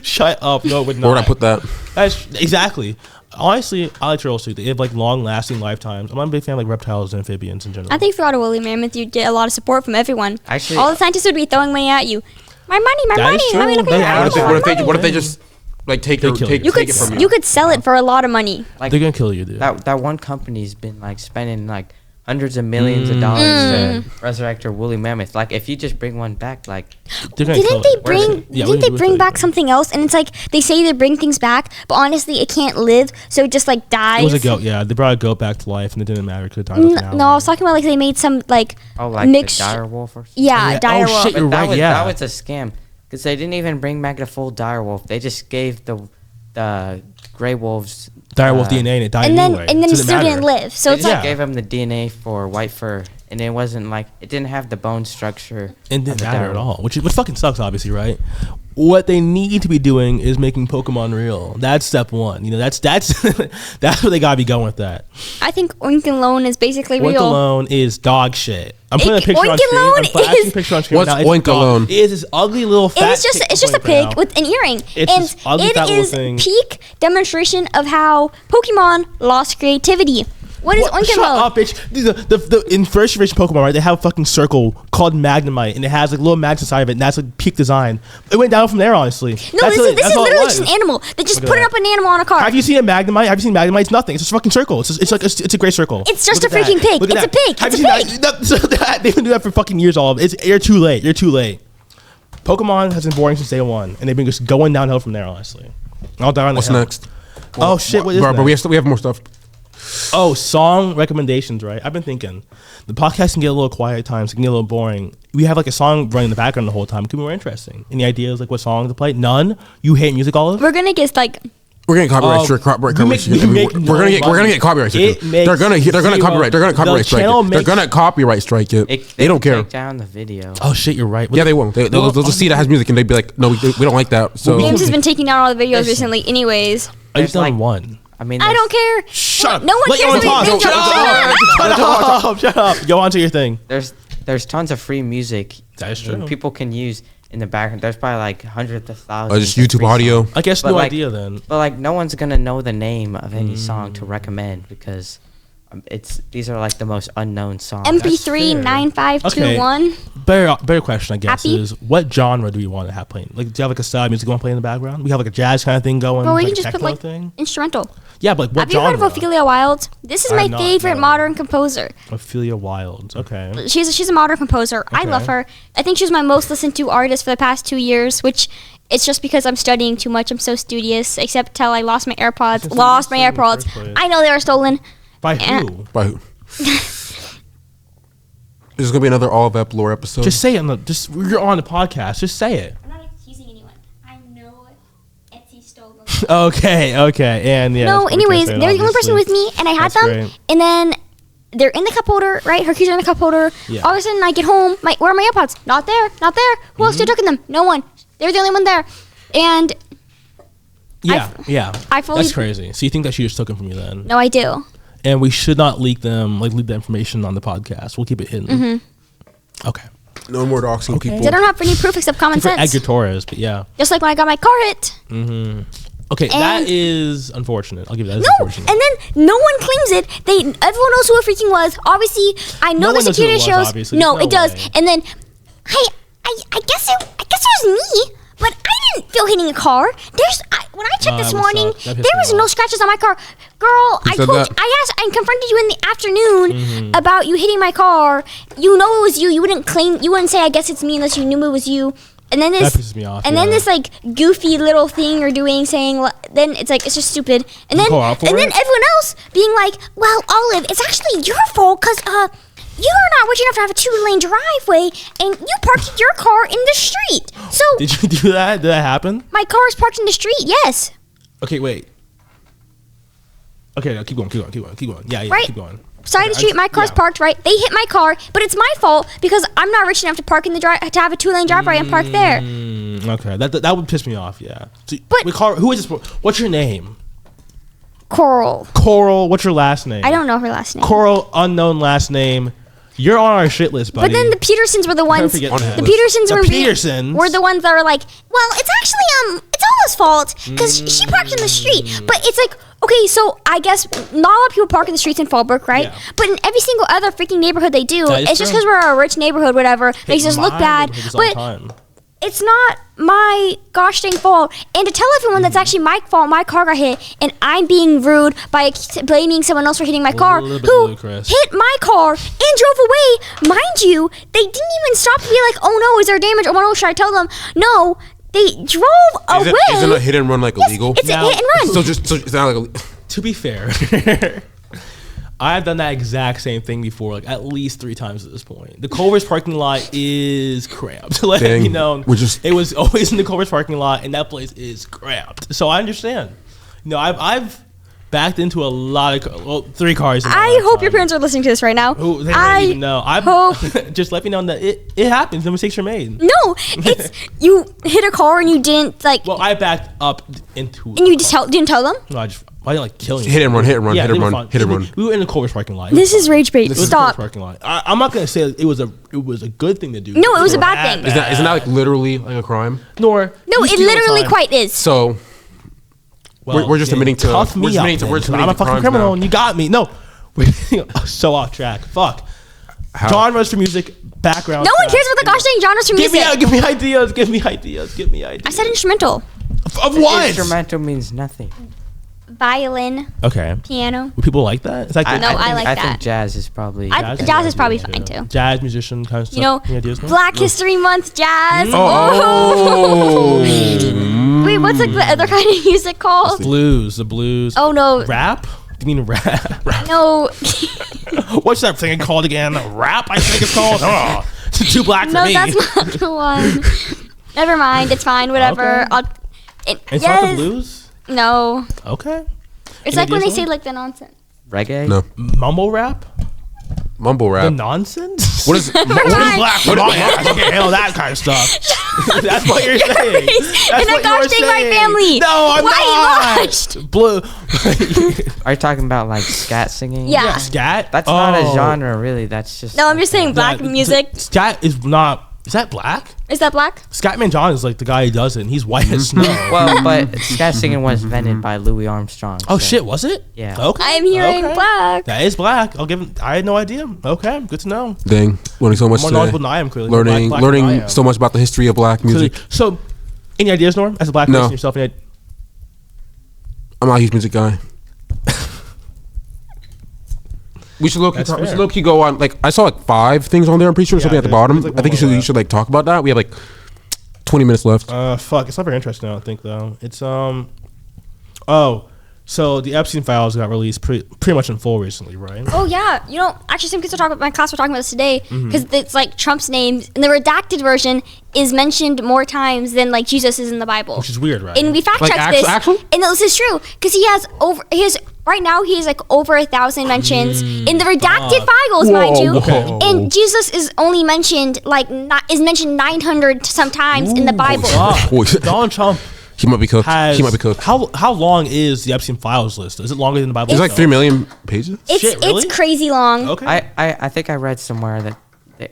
Shut up. No, it would not.
Where would I put that?
That's exactly. Honestly, I like turtles too. They have like long-lasting lifetimes. I'm a big fan of like reptiles and amphibians in general.
I think throughout a woolly mammoth, you'd get a lot of support from everyone.
Actually,
all the scientists would be throwing money at you. My money, my
That
money.
is
I'm
true.
gonna pay
They
your
have-
animal,
What
my
if
money.
What if they just like take
They kill you.
You could
take it from
you could sell it for a lot of money.
like
They're gonna kill you, dude.
that one company's been like spending like hundreds of millions of dollars to resurrect your woolly mammoth. Like if you just bring one back, like
They're gonna kill
Didn't they
you.
Where is
bring?
it?
Yeah, what do
Didn't
you
they
do with
bring
it?
back something else? And it's like they say they bring things back, but honestly, it can't live, so it just like dies.
It was a goat. Yeah, they brought a goat back to life, and it didn't matter because it died within an hour.
No, I was talking about like they made some like
like
mixed.
the dire wolf or something.
Yeah,
Yeah.
dire
Oh,
wolf.
shit,
But
you're
that
right,
was
yeah.
that was a scam because they didn't even bring back the full dire wolf. They just gave the gray wolves
Dire wolf DNA, and it died
And then
anyway.
and then
So
it
it
still
matter.
didn't live. So
They
it's
just
like
gave them the DNA for white fur, and it wasn't like it didn't have the bone structure.
It
of
didn't
the
matter
dire
at
wolf.
all, which fucking sucks, obviously, right? What they need to be doing is making Pokemon real. That's step one. You know, that's that's where they gotta be going with that.
I think Oink and Loan is basically
Oink
real.
alone is dog shit. I'm putting a
It-
picture on
Oink
screen.
Alone
I'm flashing a
is-
picture on screen.
What's
now. It's a
Oink
dog.
Alone?
It is this ugly little fat.
It's just a pig with an earring,
It's
and
this ugly
it
fat little
is
thing.
peak demonstration of how Pokemon lost creativity. What is Oink and
Shut
Loan?
up, bitch. The in first generation Pokemon, right? They have a fucking circle called Magnemite, and it has like little magnets inside of it, and that's like peak design. It went down from there, honestly.
No,
That's
this
all-
is
that's all it
literally
was.
just an animal. They just
Look at
put it
that.
up an animal on a car.
Have you seen a Magnemite? Have you seen Magnemite? It's nothing. It's just a fucking circle. It's a gray circle.
It's just
Look
a
at
freaking
that.
pig.
Look at
It's a
that.
pig.
Have
It's
you
a
seen that? So they've been doing that for fucking years. All of it. You're too late. You're too late. Pokemon has been boring since day one, and they've been just going downhill from there. Honestly, I'll die on the
What's
hill.
next?
Oh shit! What is
Bro,
that?
we have more stuff.
Oh, song recommendations, right? I've been thinking the podcast can get a little quiet at times, it can get a little boring. We have like a song running in the background the whole time. It could be more interesting. Any ideas like what song to play? None? You hate music, Olive?
We're gonna get like
We're getting copyright strike. We're gonna get copyright strike. They're gonna copyright strike it. They're gonna copyright strike it. They don't care.
Take down the video.
Oh shit, you're right.
Yeah, they won't. They'll just see that has music and they'll be like, no, we don't like that. So
James has been taking down all the videos recently, anyways.
I just done one.
I mean,
I don't care.
Shut up.
No one
Let
cares
Yohan
about
talk.
videos.
Shut up. Go on to your thing.
There's tons of free music
That is true.
people can use in the background. There's probably like hundreds of thousands.
just
of
YouTube
free
audio.
songs.
I guess
But
no
like-
idea then.
But like, no one's gonna know the name of any song to recommend because these are like the most unknown songs.
MP3
fair.
9521.
Better question, I guess,
Happy?
is what genre do we want to have playing? Like, do you have like a style music you want to play in the background? We have like a jazz kind of thing going.
Bro, we
like
can
a
just put
techno
like
thing.
instrumental.
Yeah, but like, what
Have you
genre?
heard of Ophelia Wilde? This is
I
my
have not,
favorite
no.
modern composer.
Ophelia Wilde. Okay.
She's a modern composer. I
Okay.
love her. I think she's my most listened to artist for the past 2 years, which it's just because I'm studying too much. I'm so studious, except till I lost my AirPods.
Since
Lost
you
my
said in the
AirPods.
first place.
I know they were stolen.
By
And-
who?
By who? There's gonna be another all of Ep lore episode.
Just say it. You're on the podcast. Just say it.
I'm not accusing anyone. I know Etsy stole them.
Okay. And yeah.
No,
that's what we
anyways,
can
they're
say,
the only person
obviously.
with me, and I had
That's
them,
great.
and then they're in the cup holder, right? Her keys are in the cup holder.
Yeah.
All of a sudden, I get home. Where are my AirPods? Not there. Who else took them? No one. They're the only one there. And
Yeah.
I fully-
That's crazy. So you think that she just took them from you then?
no, I do.
And we should not leak them, leak the information on the podcast. We'll keep it hidden.
Mm-hmm.
Okay.
no more doxing people.
I don't have any proof except common
For
sense.
Edgar Torres, but yeah.
Just like when I got my car hit.
Okay, that
And-
is unfortunate. I'll give you that.
No,
That's unfortunate.
and then no one claims it. Everyone knows who it freaking was. Obviously, I know
No
the
one knows who
security
it was,
shows.
obviously.
No,
There's
it
no
does.
way.
And then, I guess it was me, but I didn't feel hitting a car. When I checked this
that would
morning,
suck. That pissed
there
me
was no
off.
scratches on my car. Girl,
Who
I
said
told
that?
you, I confronted you in the afternoon
Mm-hmm.
about you hitting my car. You know it was you. You wouldn't say I guess it's me unless you knew it was you. And then this,
That pisses me off,
and then
yeah.
this like goofy little thing you're doing, then it's like it's just stupid. And then
call out for
and then
it?
everyone else being like, "Well, Olive, it's actually your fault because you're not rich enough to have a 2-lane driveway, and you parked your car in the street. So
Did you do that? Did that happen?
my car is parked in the street. Yes,
Okay, wait. Okay, no, keep going. Yeah,
Right.
keep going.
side
Okay,
of the street. My car's
yeah.
parked right. They hit my car, but it's my fault because I'm not rich enough to park in the to have a 2-lane driveway and park there.
Okay, that would piss me off. Yeah. So,
But-
wait, Carl, who is this? What's your name?
Coral.
Coral. What's your last name?
I don't know her last name.
Coral, unknown last name. You're on our shit list, buddy.
But then the Petersons were the ones.
forget
The
that.
Petersons
The
were
Petersons?
were the ones that were like, well, it's actually it's Ola's fault because she parked in the street. But it's like, okay, so I guess not a lot of people park in the streets in Fallbrook, right?
Yeah.
But in every single other freaking neighborhood they do,
That is
it's just
true.
because we're a rich neighborhood, whatever, makes us look
My
bad.
neighborhood is all the
But
time.
it's not my gosh dang fault. And to tell everyone that's actually my fault, my car got hit, and I'm being rude by blaming someone else for hitting my car,
little bit
who
ludicrous.
hit my car and drove away. Mind you, they didn't even stop to be like, oh no, is there damage? Oh no, should I tell them? No, they drove away.
Isn't a hit and run like illegal?
It's
Now-
a hit and run.
So it's not like
To be fair, I've done that exact same thing before, like at least 3 times at this point. The Culver's parking lot is cramped. Like,
Dang,
you know,
it
was always in the Culver's parking lot, and that place is cramped. So I understand. You know, I've backed into a lot of 3 cars. In my
I hope
lifetime.
your parents are listening to this right now.
Who they
I
don't even know. I
hope.
just let me know that it happens. The mistakes are made.
No, it's you hit a car and you didn't like,
Well, I backed up into.
and you just didn't tell them.
No, I didn't like killing.
Hit and run, hit and run,
Yeah,
hit and
they were
run,
fine.
hit and run.
We were in the Culver's parking lot.
This is rage bait.
It was
Stop.
a parking lot. I'm not gonna say it was a good thing to do.
No, it was a bad thing.
isn't that like literally like a crime?
Nor
No,
we
it
steal
literally
time.
quite is.
So we're just admitting to-
tough
we're
me
just
up,
admitting to-
man,
we're just
'cause I'm
admitting
a
to
fucking
crimes
criminal,
now.
and you got me. No, we're so off track. Fuck.
How?
Genres for music, background.
No one
track.
cares about the gosh dang genres for
Give
music.
me ideas. Give me ideas.
I said instrumental.
Of what?
Instrumental means nothing.
Violin,
Okay.
piano.
Do people like that? Is that good?
No, I like
I
that.
think jazz is probably.
Jazz is probably fine too.
Jazz musician kind of stuff.
You know,
Any ideas, no?
Black History Month jazz.
Oh.
Wait, what's like the other kind of music called?
The blues.
Oh no,
Rap? Do you mean rap?
no,
What's that thing called again? Rap, I think it's called. Oh, it's too black for
no,
me.
that's not the one. Never mind, it's fine. Whatever.
Okay. It's
Yes.
not the blues?
No.
Okay.
It's
Any
like when they
ideas,
say
Lauren?
like the nonsense.
Reggae?
No.
Mumble rap?
Mumble
The
rap.
nonsense?
What is?
What is black? What I can't handle that kind of stuff. That's what you're saying. That's
And
what
a gosh dang right family.
No, I'm
Whitewashed.
not. Blue.
Are you talking about like scat singing?
Yeah.
Scat?
That's not a
Oh.
genre, really. That's just.
No, I'm just saying black
Yeah,
music.
Scat is not. Is that black?
Is that black?
Scatman John is like the guy who does it, and he's white as snow.
Well, but scat singing was invented by Louis Armstrong.
Oh
so-
shit, was it?
Yeah.
Okay.
I'm hearing
okay.
black.
That is black. I'll give him. I had no idea. Okay, good to know.
Dang, learning so much
More
today.
knowledgeable than I am, clearly.
Learning,
Black than I
learning
am.
so much about the history of black music.
Clearly. So, any ideas, Norm? As a black
No.
person yourself, any
I'm not a huge music guy. We should low key.
That's
We should
fair.
low key go on. Like I saw like 5 things on there. I'm pretty sure
Yeah,
something at the
there's
bottom.
like
I think
one more
you
left.
should like talk about that. We have like 20 minutes left.
Fuck, it's not very interesting. I don't think though. It's Oh, so the Epstein files got released pretty much in full recently, right?
Oh yeah, actually some kids were talking about my class were talking about this today
Mm-hmm.
because it's like Trump's name in the redacted version is mentioned more times than like Jesus is in the Bible.
Which is weird, right?
And we fact
Like,
checked this,
actual?
and this is true because right now he has like over 1,000 mentions in the redacted files, mind you.
whoa.
And Jesus is only mentioned is mentioned 900 sometimes in the Bible.
Fuck.
Boy.
Donald Trump
He might be cooked.
has.
He might be cooked.
How long is the Epstein files list? Is it longer than the Bible?
There's like
itself?
3 million pages.
It's
Shit, really?
it's crazy long.
Okay.
I think I read somewhere that the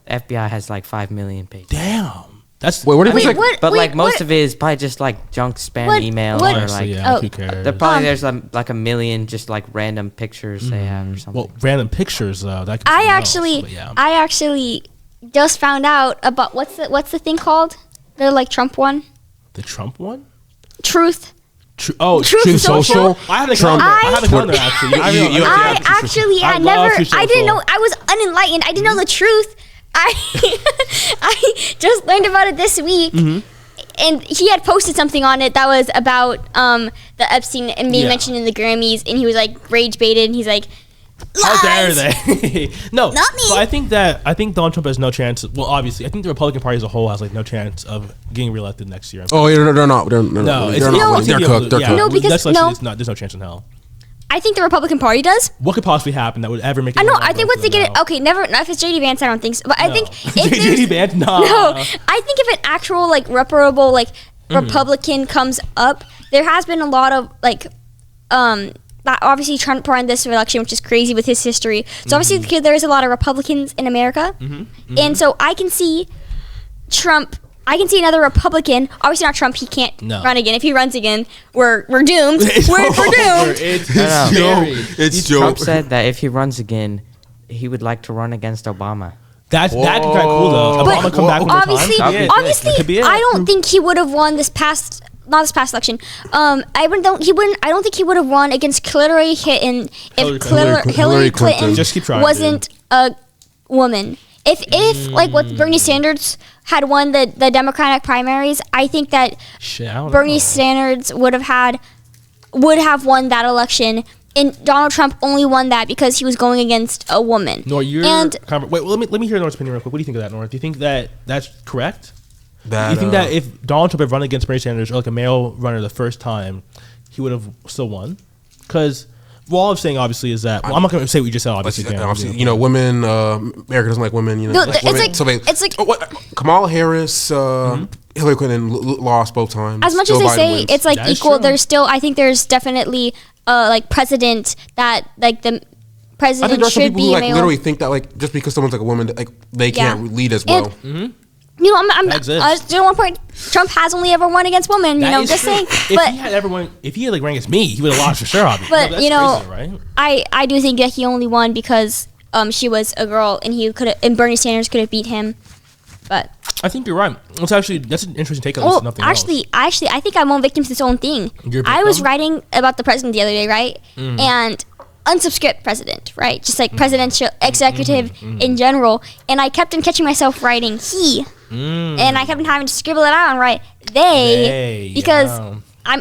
FBI has like 5 million pages.
Damn. That's
Wait, what if it's
Wait,
like?
what?
But like most
what-
of it is probably just like junk spam
What-
emails
what-
or
Honestly,
like
yeah,
Oh.
who cares?
there probably there's like a million just like random pictures they have or something.
Well, random pictures though. That could be
I
something else,
actually,
but yeah.
I actually just found out about what's the thing called? The like Trump one,
The Trump one.
Truth.
Oh,
Truth
Truth
Social?
I have the
Trump.
calendar. I have the calendar actually. I
You-
I actually
I
had
love
never.
Truth
I didn't
Social.
know. I was unenlightened. I didn't know the truth. I just learned about it this week. And he had posted something on it that was about the Epstein and being
Yeah.
mentioned in the Grammys, and he was like rage baited, and he's like,
How dare
"Lies!"
they? No,
Not me.
But I think Donald Trump has no chance. Well, obviously, I think the Republican Party as a whole has like no chance of getting reelected next year.
Oh, yeah, they're not. They're not.
No, it's
they're
no,
not.
it's-
They're cooked. They're
yeah,
cooked.
No, because-
next election
no.
is not. There's no chance in hell.
I think the Republican Party does.
What could possibly happen that would ever make?
I know.
anyone
I think
vote
once they
for
get it,
them
okay, never. Not if it's JD Vance, I don't think so. But I
now?
think
No.
if
JD
there's-
Vance, no.
No, I think if an actual like reparable like Republican comes up, there has been a lot of like, that obviously Trump won this election, which is crazy with his history. So obviously there's a lot of Republicans in America, and so I can see Trump. I can see another Republican. Obviously not Trump. He can't
No.
run again. If he runs again, we're doomed. We're doomed.
It's
No, no.
scary.
It's
Trump
Joe.
said that if he runs again, he would like to run against Obama.
That could be kind of cool though.
But
Obama come back one more time.
obviously,
That'd be it.
obviously,
That could be it.
I don't think he would have won this past. Not this past election. I don't think he would have won against Hillary Clinton if Hillary Clinton
Just keep trying,
wasn't a woman. If like what Bernie Sanders had won the Democratic primaries, I think that
Shit, I don't
Bernie
know.
Sanders would have won that election. And Donald Trump only won that because he was going against a woman.
Nor, you're
and
wait. Well, let me hear Nor's opinion real quick. What do you think of that, Nor? Do you think that that's correct?
That,
You think that if Donald Trump had run against Bernie Sanders or like a male runner the first time, he would have still won? Because all I'm saying obviously is that I'm not going to say what you just said. Obviously,
obviously, women. America doesn't like women.
No, it's
women.
like-
So they,
it's like-
Kamala Harris, Hillary Clinton lost both times.
as much
Joe
as they
Biden
say
wins.
it's like
That is
equal,
true.
there's still I think there's definitely like precedent that like the
I think
president
there's some
should
people who
be a
like
male.
literally think that like just because someone's like a woman, that, like they
Yeah.
can't lead as well.
You know, I'm
That exists.
to one point, Trump has only ever won against women.
That
You know,
is
just
true.
saying.
If
But
he had if he had like ran against me, he would have lost for sure. Obviously.
But,
that's
you know,
crazy, right?
I do think that he only won because she was a girl and he could and Bernie Sanders could have beat him. But
I think you're right. That's an interesting take on this.
well,
Nothing
actually, I think I'm one victim to this own thing.
You're a
I was
victim?
writing about the president the other day, right? And unsubscript president, right? Just like presidential executive in general. And I kept on catching myself writing he, and I kept on having to scribble it out and write they, because
yeah.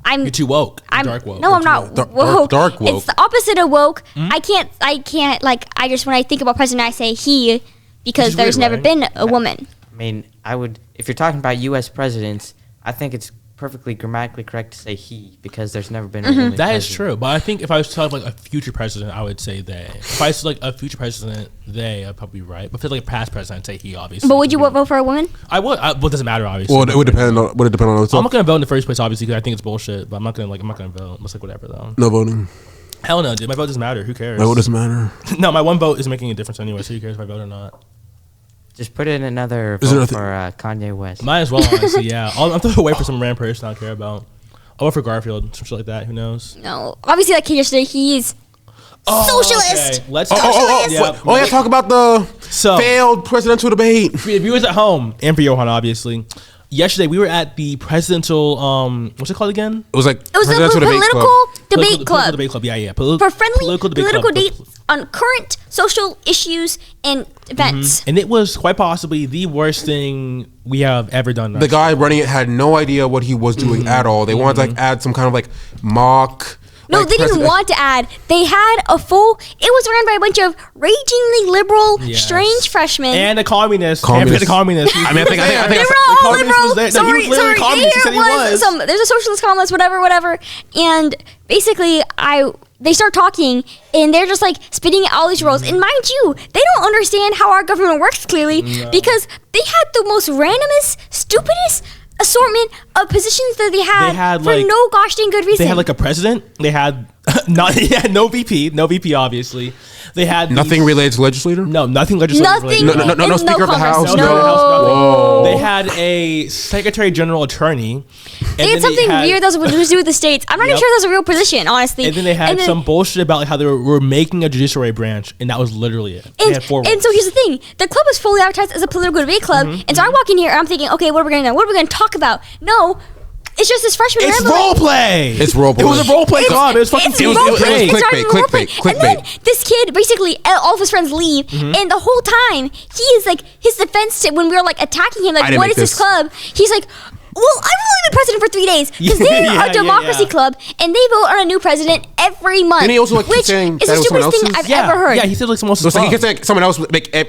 I'm
You're too woke. You're
I'm
dark woke.
no,
You're
I'm
too
not
woke.
woke.
Dark woke.
It's the opposite of woke. I can't like I just when I think about president I say he because
is
there's
weird,
never
right?
been a woman.
I mean, I would if you're talking about U.S. presidents, I think it's perfectly grammatically correct to say he because there's never been a woman
That is
president.
true, but I think if I was to talk like a future president, I would say they. If I was like a future president, I'd probably be right. But if it's like a past president, I'd say he, obviously.
But would you vote for a woman?
I would. Well, it doesn't matter, obviously.
Well, it would depend on. Would it depend on?
I'm not gonna vote in the first place, obviously, because I think it's bullshit. But I'm not gonna vote. It's like whatever though.
No voting.
Hell no, dude. My vote doesn't matter. Who cares?
My vote doesn't matter.
No, my one vote is making a difference anyway. So who cares if I vote or not?
Just put in another
Is there
vote
nothing-
for Kanye West.
Might as well, honestly. Yeah, I'm throwing away for some random person I don't care about. I'll vote for Garfield, some shit like that. Who knows?
No. Obviously, like yesterday, he's socialist.
Okay. Let's.
Yeah, talk about the failed presidential debate.
For the viewers at home and for Johan, obviously. Yesterday we were at the presidential what's it called again?
It was like
It was the
presidential
political debate club.
Political debate club, yeah.
For friendly
political
political
debate
dates on current social issues and events.
And it was quite possibly the worst thing we have ever done.
The guy running it had no idea what he was doing at all. They wanted to like add some kind of like mock.
No,
like,
they didn't want to add. They had a full. It was ran by a bunch of ragingly liberal,
Yes.
strange freshmen.
and a communist.
Communist.
And a communist.
I mean, I think
they were
the
all
communist
liberal.
was there. No, he
Sorry,
was literally a communist. He said he was.
There's a socialist communist, whatever. And basically, they start talking, and they're just like spitting out all these rules. And mind you, they don't understand how our government works clearly because they had the most randomest, stupidest assortment of positions that they had for
like,
no gosh dang good reason.
They had like a president. They had no VP, obviously. They had
Nothing related to legislator.
No, nothing legislative.
Nothing.
related.
No, Speaker of the
Congress.
House.
No.
They had a Secretary General attorney.
They had something weird that was to do with the states. I'm not even sure that's a real position, honestly.
And then they had some bullshit about like how they were making a judiciary branch, and that was literally it. They had 4
And so here's the thing: the club was fully advertised as a political debate club, and so I walk in here and I'm thinking, okay, what are we gonna do? What are we gonna talk about? No. It's just this freshman
It's
rambling.
role play.
It's role play.
It was a role play club. It was fucking.
It's
It was
role
great.
play. It's not even role play.
Clickbait.
And then this kid, basically, all of his friends leave, and the whole time he is like his defense to when we were like attacking him,
I
like,
didn't
what
make
is this
this.
club? He's like, well, I've only been president for 3 days because they're
Yeah,
a democracy
yeah.
club, and they vote on a new president every month.
Didn't he also, like, keep
which
saying
is
that
the
it was someone
stupidest thing
else's?
I've ever heard.
Yeah, he said like someone else's
So it's like he
club.
gets like someone else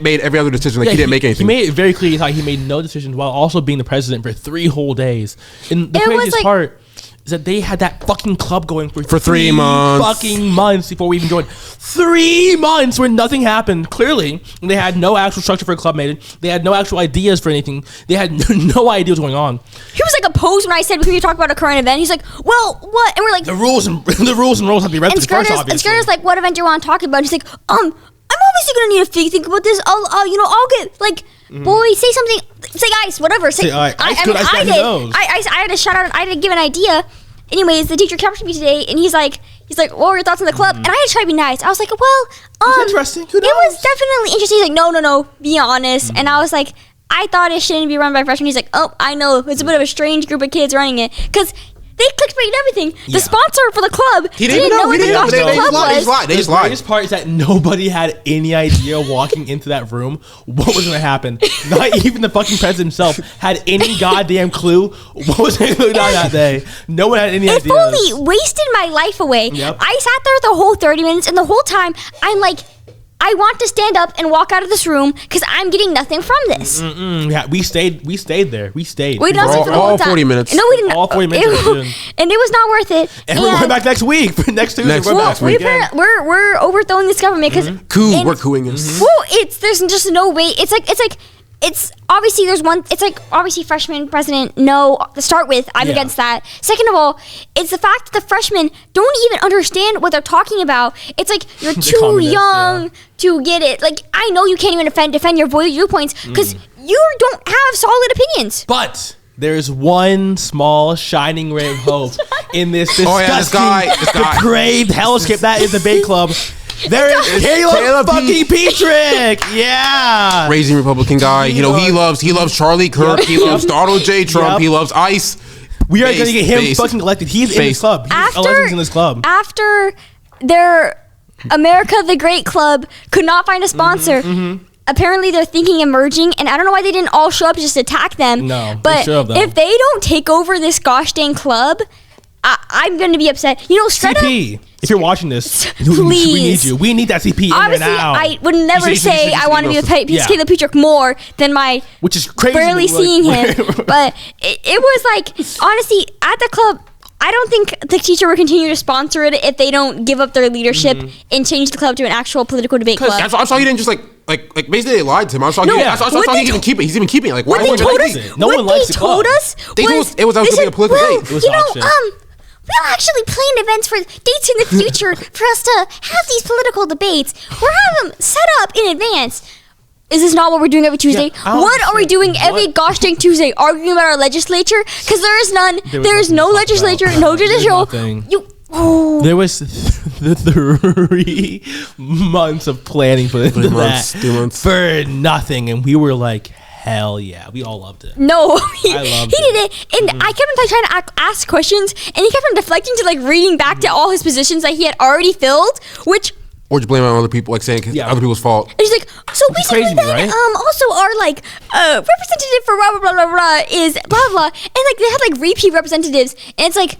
made every other decision. Like he didn't make anything.
He made it very clear how he made no decisions while also being the president for 3 whole days. And the
It was
craziest
like-
part is that they had that fucking club going for
3 months.
fucking months before we even joined. 3 months where nothing happened. Clearly, they had no actual structure for a club made. They had no actual ideas for anything. They had no idea what's going on.
He was like opposed when I said we were talking about a current event. He's like, well, what? And we're like,
The rules and rules have to be read
and
first, obviously.
Skirter's like, what event do you want to talk about? He's like, I'm obviously gonna need to think about this. I'll get like, boy, say something, say ice, whatever.
Say ice. Ice good, ice bad, who knows?
I had to shout out. I had to give an idea. Anyways, the teacher captured me today, and he's like, what were your thoughts on the club? And I had to try to be nice. I was like, well,
interesting. Who
It was
knows?
definitely interesting. He's like, no, be honest. And I was like, I thought it shouldn't be run by freshmen. He's like, oh, I know. It's a bit of a strange group of kids running it. Because they clickbaited everything.
Yeah.
The sponsor for the club
He didn't know.
what the gosh
They
dang club was.
They just
The
lied.
greatest part is that nobody had any idea walking into that room what was going to happen. Not even the fucking president himself had any goddamn clue what was going to go down that day. No one had any
It
idea.
fully wasted my life away.
Yep.
I sat there the whole 30 minutes, and the whole time, I'm like, I want to stand up and walk out of this room because I'm getting nothing from this.
Yeah, we stayed there. We stayed.
We didn't
all-
sit for the
all
whole time.
40 minutes.
No, we didn't.
All 40 minutes of the student.
And it was not worth it.
And we're going back next week. Next Tuesday,
Next
we're
week.
back.
Well,
again.
we're overthrowing this government because
We're cooing us.
well, there's just no way. It's obviously there's one. It's like obviously freshman president. No, to start with, I'm
Yeah.
against that. Second of all, it's the fact that the freshmen don't even understand what they're talking about. It's like you're
The
too
communists,
young to get it. Like I know you can't even defend your viewpoints because you don't have solid opinions.
But there's one small shining ray of hope in this disgusting,
Oh, yeah, this guy.
depraved hellscape that is the Bay Club. There is Caleb
Caleb
fucking Petrick. Yeah.
Raising Republican guy. You know, he loves Charlie Kirk. He loves Donald J. Trump.
Yep.
He loves ICE.
We are going to get him
Based.
fucking elected. He's in this club. He's elected in this club.
After their America the Great Club could not find a sponsor. Apparently they're thinking of merging, and I don't know why they didn't all show up to just attack them.
No, they
but
should have, though.
if they don't take over this gosh dang club, I'm going to be upset. You know, Stretta...
CP, if you're watching this,
Please.
we need you. We need that CP in
Obviously,
there now.
I would never say I want to be with
Yeah.
Caleb Petrik more than my
Which is crazy.
barely
Like,
seeing him. But it was like, honestly, at the club, I don't think the teacher would continue to sponsor it if they don't give up their leadership and change the club to an actual political debate club.
I saw he didn't just like basically they lied to him. I saw
No,
I saw
what
he
they
didn't keep it. He's even keeping it. Like
What
why
they
would
told
they
us,
keep it?
No one likes the club.
They told us it was
they
gonna be a
said,
political
well,
debate.
It was
you know,
hot shit.
we'll actually plan events for dates in the future for us to have these political debates. We'll have them set up in advance. Is this not what we're doing every Tuesday?
I don't
What are we
understand.
doing every
What?
gosh dang Tuesday? Arguing about our legislature? Because there is none.
There was
There is
nothing
no
to talk
legislature,
about.
no
There was
judicial.
nothing.
Oh.
There was the 3 months of planning for that
3 months, 2 months.
for nothing, and we were like, hell yeah, we all loved it.
No, he
loved
did it, and I kept on like, trying to ask questions, and he kept on deflecting to like reading back to all his positions that he had already filled, which.
Or just blame it on other people, like saying it's
Yeah.
other people's fault.
And he's like, so
Which is
basically
crazy to me,
then,
right?
also our like representative for blah blah blah blah blah is blah blah, and like they had like repeat representatives, and it's like,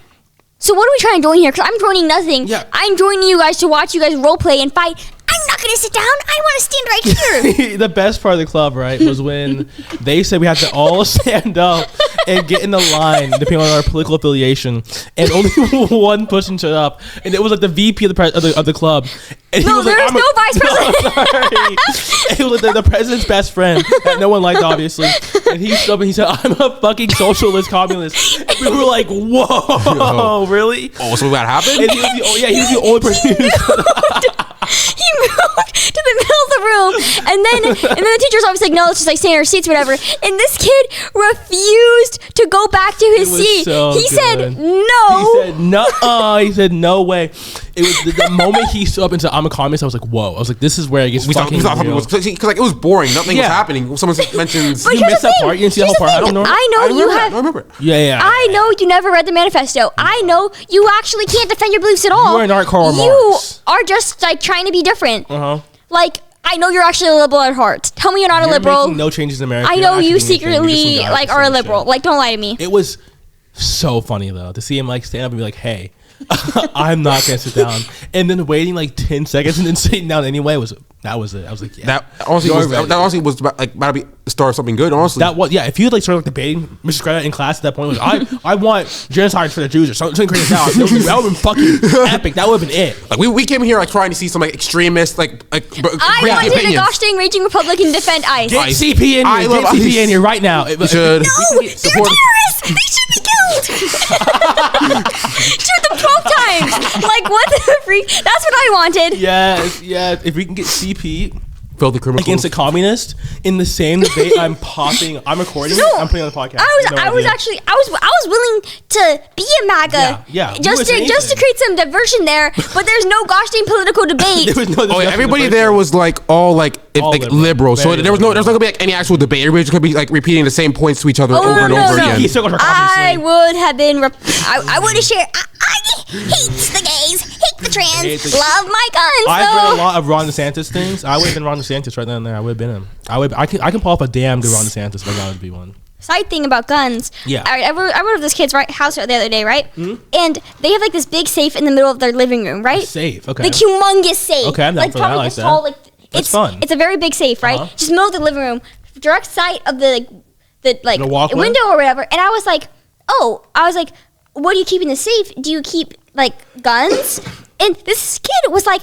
so what are we trying to join here? Because I'm joining nothing.
Yeah.
I'm joining you guys to watch you guys role play and fight. I'm not gonna sit down. I want to stand right here.
The best part of the club, right, was when they said we had to all stand up and get in the line depending on our political affiliation, and only one person stood up, and it was like the VP of the club. And he
No,
was like,
there's
"I'm a-"
no vice president.
Sorry. It was like the president's best friend that no one liked, obviously. And he stood up and he said, "I'm a fucking socialist communist." And we were like, "Whoa, really?"
Oh, so that happened?
And he was the only person who stood up.
He moved to the middle of the room, and then the teacher's always like, no, let's just like stay in our seats, whatever. And this kid refused to go back to his
It was
seat.
so
He
good.
said no.
He said no. He said no way. It was the moment he stood up and said, "I'm a communist." I was like, "Whoa!" I was like, "This is where it gets
we thought
fucking real."
because like it was boring. Nothing was
Yeah.
happening. Someone mentions.
But
You
here's
missed
the
that
thing.
part? You didn't see the
Here's
whole part? I
thing.
don't know.
I know you
I
have.
remember.
Yeah.
I know you never read the manifesto. I know you actually can't defend your beliefs at all.
are not Karl
You
Marx.
are just like trying to be different.
Uh-huh.
Like, I know you're actually a liberal at heart. Tell me you're not a
You're
liberal.
making no changes in America.
I
You're
know
actually
you
doing anything. You're just
secretly
some guy
like
with
are a
the same
liberal.
shit.
Like, don't lie to me.
It was so funny though to see him like stand up and be like, "Hey, I'm not gonna sit down," and then waiting like 10 seconds and then sitting down anyway was it. I was like, yeah.
That honestly was about to be the start of something good. Honestly,
That was, yeah. If you had like started like debating Mrs. Greta in class at that point, like, I want genocide for the Jews or something crazy. That would have been fucking epic. That would have been it.
like we came here like trying to see some like extremist like
I
crazy
wanted a
opinions.
gosh dang raging Republican defend ICE.
Get
ICE.
CP in
I
here.
love
Get CP
ICE.
in here right now.
We should.
No, they're terrorists. They should be killed. Shoot them 12 times. Like, what the freak? That's what I wanted.
Yes. If we can get CP
Fill the criminal
against a communist in the same debate, I'm recording it. I'm putting it on the podcast.
I was willing to be a MAGA.
Yeah.
Just to create some diversion there, but there's no gosh dang political debate.
There was no
Oh, yeah,
discussion
everybody
in the
there
first
was like all like
All
like
liberal.
liberal. So
Very
there was not
liberal.
gonna be like any actual debate. Everybody just gonna be like repeating the same points to each other over and over
no.
again.
He still goes for
I
obviously.
would have been. I would have shared. I hate the gays, hate the trans,
Hate the-
love my guns.
I've
so.
read a lot of Ron DeSantis things. I would have been Ron DeSantis right then and there. I would have been him. I can pull off a damn good Ron DeSantis if I wanted to be one.
Side thing about guns.
Yeah.
All right, I went to this kid's house the other day, right? And they have like this big safe in the middle of their living room, right?
Safe, okay.
Like humongous safe.
Okay, I'm down
like
for that. I
probably
like
this
that.
tall. Like
That's
it's
fun.
It's a very big safe, right?
Uh-huh.
Just middle of the living room, direct sight of the
The walkway?
window or whatever. And I was like, what do you keep in the safe? Do you keep like guns? And this kid was like,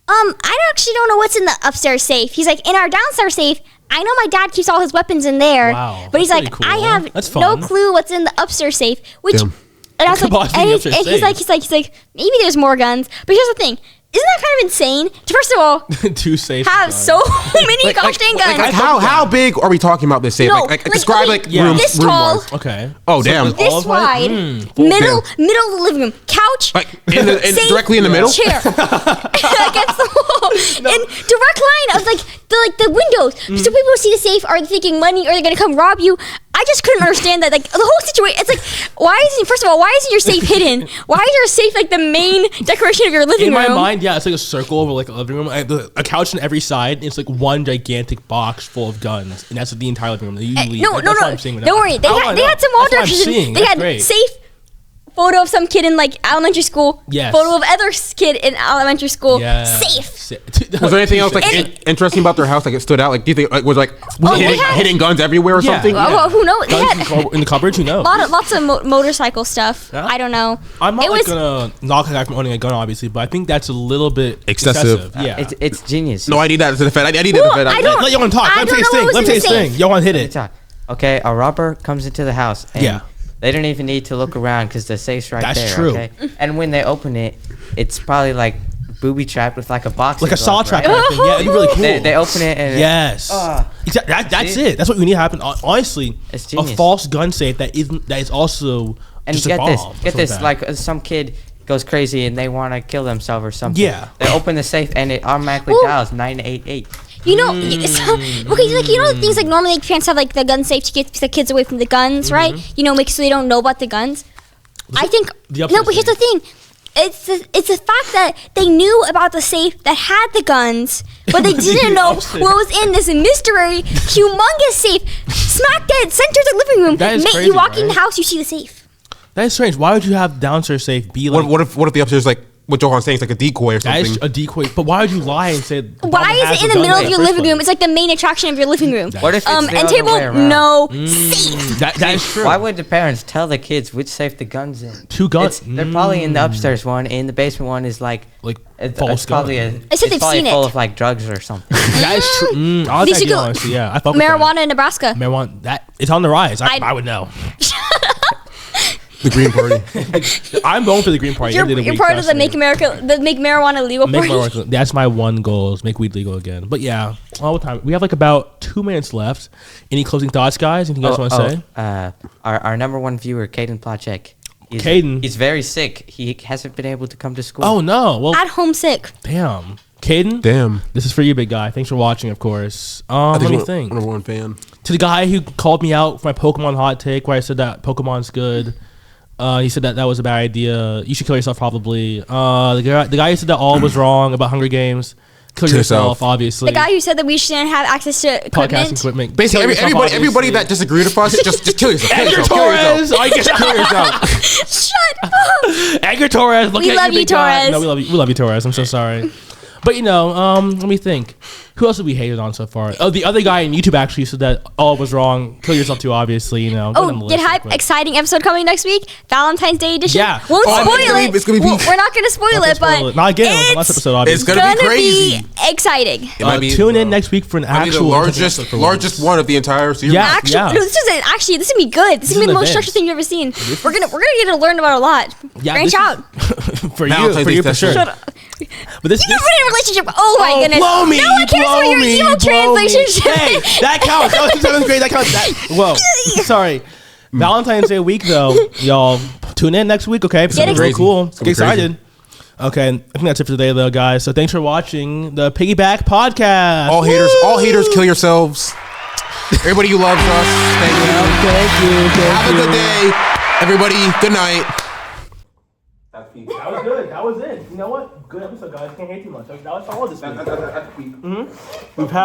I actually don't know what's in the upstairs safe. He's like, in our downstairs safe, I know my dad keeps all his weapons in there.
Wow,
But he's
that's
like,
pretty
I
cool.
have
That's
no
fun.
clue what's in the upstairs safe. Which,
Damn.
and I was
Could
like,
possibly
and
be
he's
upstairs
like, maybe there's more guns. But here's the thing. Isn't that kind of insane? To first of all,
Too safe.
have so many gosh dang guns.
Like how big are we talking about this safe?
No,
Like
like,
describe
okay,
like
yeah.
room
this
room
tall.
wise.
Okay.
Oh, damn.
like,
This
all of mine?
wide, middle of the living room, couch,
Like
safe,
directly in the middle.
chair against the wall, and direct line of like the windows. So people who see the safe are thinking money, or they're gonna come rob you. I just couldn't understand that. Like the whole situation, it's like, first of all, why isn't your safe hidden? Why is your safe like the main decoration of your living
In
room?
my mind, yeah, it's like a circle over like a living room, a couch on every side. And it's like one gigantic box full of guns, and that's the entire living room. That you leave.
No,
That's
no,
what
no.
I'm seeing
Don't worry. They had some wall
That's what I'm
directions.
seeing.
They
That's
had
great.
safe Photo of some kid in like elementary school.
Yes.
Photo of other kid in elementary school.
Yeah.
Safe.
Was there anything else like interesting about their house? Like it stood out. Like do you think like was like hitting guns everywhere or
Yeah.
something?
Well, who knows? They
Guns
had
in the cupboard, who knows?
lots of motorcycle stuff.
Yeah.
I don't know.
I'm not
It
like
was-
gonna knock a guy from owning a gun, obviously, but I think that's a little bit
Excessive.
Yeah.
It's genius.
No, I need that to defend. I need that to
Well,
defend.
I don't-
Let Johan talk.
I
Let him
don't
say his
know
thing.
what
Let him
was
say
in
his
the
thing.
safe.
Johan, hit
Let me
it.
talk. Okay, a robber comes into the house. And
Yeah.
They don't even need to look around because the safe's right
That's
there.
true.
Okay. And when they open it, it's probably like booby trapped with like a box.
Like a saw trap kind of thing. Yeah, it'd be really cool.
They open it and
Yes. That's
See?
it. That's what we need to happen. Honestly,
It's
a
genius.
false gun safe that is also
and
just a
get
bomb.
this,
or
get
something
this.
like
Like some kid goes crazy and they want to kill themselves or something.
Yeah.
They open the safe and it automatically
Ooh.
dials 988.
You know, okay, like you know the things like normally parents have like the gun safe to get the kids away from the guns, right? You know, make so they don't know about the guns. I think
the
no,
upstairs
but here's the thing. It's the fact that they knew about the safe that had the guns, but they didn't know
Upstairs.
what was in this mystery, humongous safe, smack dead center of the living room.
That is
Mate,
crazy,
you walk in the
right?
house, you see the safe.
That is strange. Why would you have downstairs safe be like?
What if the upstairs like what Johan's saying is like a decoy or
That
something?
is a decoy. But why would you lie and say?
Why is it in the middle of your living room? It's like the main attraction of your living room.
What if it's the
end
other
table,
way around?
no safe.
That is true.
Why would the parents tell the kids which safe the gun's in?
Two guns.
They're probably in the upstairs one. In the basement one is like
false
it's probably
gun.
I said
it's
they've
probably
seen
full
it.
of like drugs or something.
That is true. I like
These
that
you
idea,
go-
honestly. Yeah, I fuck with that.
Marijuana in Nebraska.
Marijuana. That it's on the rise. I would know.
The Green Party.
I'm going for the Green Party.
You're part of the Make Marijuana legal
Make
party.
marijuana. That's my one goal is make weed legal again. But yeah, all the time. We have like about 2 minutes left. Any closing thoughts, guys? Anything you guys want to say?
Our number one viewer, Caden Plachek.
Caden.
He's very sick. He hasn't been able to come to school.
Oh no. Well,
At home sick.
damn. Caden.
Damn.
This is for you, big guy. Thanks for watching, of course.
I
Let me
he's
think.
Number one fan.
To the guy who called me out for my Pokemon hot take, where I said that Pokemon's good. He said that was a bad idea. You should kill yourself, probably. The guy who said that all was wrong about Hunger Games. Kill yourself, obviously.
The guy who said that we shouldn't have access to
Podcasting
equipment.
equipment.
Basically,
Kill yourself,
everybody that
obviously.
disagreed with us, just kill yourself. Kill
Edgar
yourself. Kill
Torres.
yourself.
I guess
Kill yourself.
Shut up.
Edgar Torres. Look
We
at
love you,
big guy.
Torres.
No, we love you. We love you, Torres. I'm so sorry. But you know, let me think. Who else have we hated on so far? Oh, the other guy on YouTube actually said that all was wrong. Kill yourself too, obviously. You know. Go down the
Oh,
list
get
real
hype!
quick.
Exciting episode coming next week. Valentine's Day edition.
Yeah.
Won't
Oh,
spoil
it's gonna be
it.
peak.
We're not gonna spoil
Not
it,
gonna spoil
but
it. Not again. It was the last
it's
episode, obviously.
It's gonna be crazy.
exciting.
It might be
Tune in next week for an
might be the
actual
largest one of the entire series.
Yeah.
Actually, no, this is actually this is gonna be good. This is gonna be the most structured thing you've ever seen. We're gonna get to learn about a lot. Branch out.
for
Valentine's
you
Day
for sure.
special.
Shut up.
But this,
You've been in a relationship. Oh my goodness.
blow me,
No one cares
blow
about your
me,
evil
blow me.
translation.
Hey, that counts. That was in seventh grade. That counts. Whoa, sorry. Valentine's Day week though, y'all tune in next week. Okay, it's gonna be
Get
real
it.
cool.
It's gonna
Get
be crazy.
excited. Okay, I think that's it for today though, guys. So thanks for watching the Piggyback podcast.
All haters, kill yourselves. Everybody who loves us, thank you.
Thank you.
Have a good day, everybody. Good night.
That was good. That was it. You know what? Good episode, guys. Can't hate too much. That was solid this week. We've had.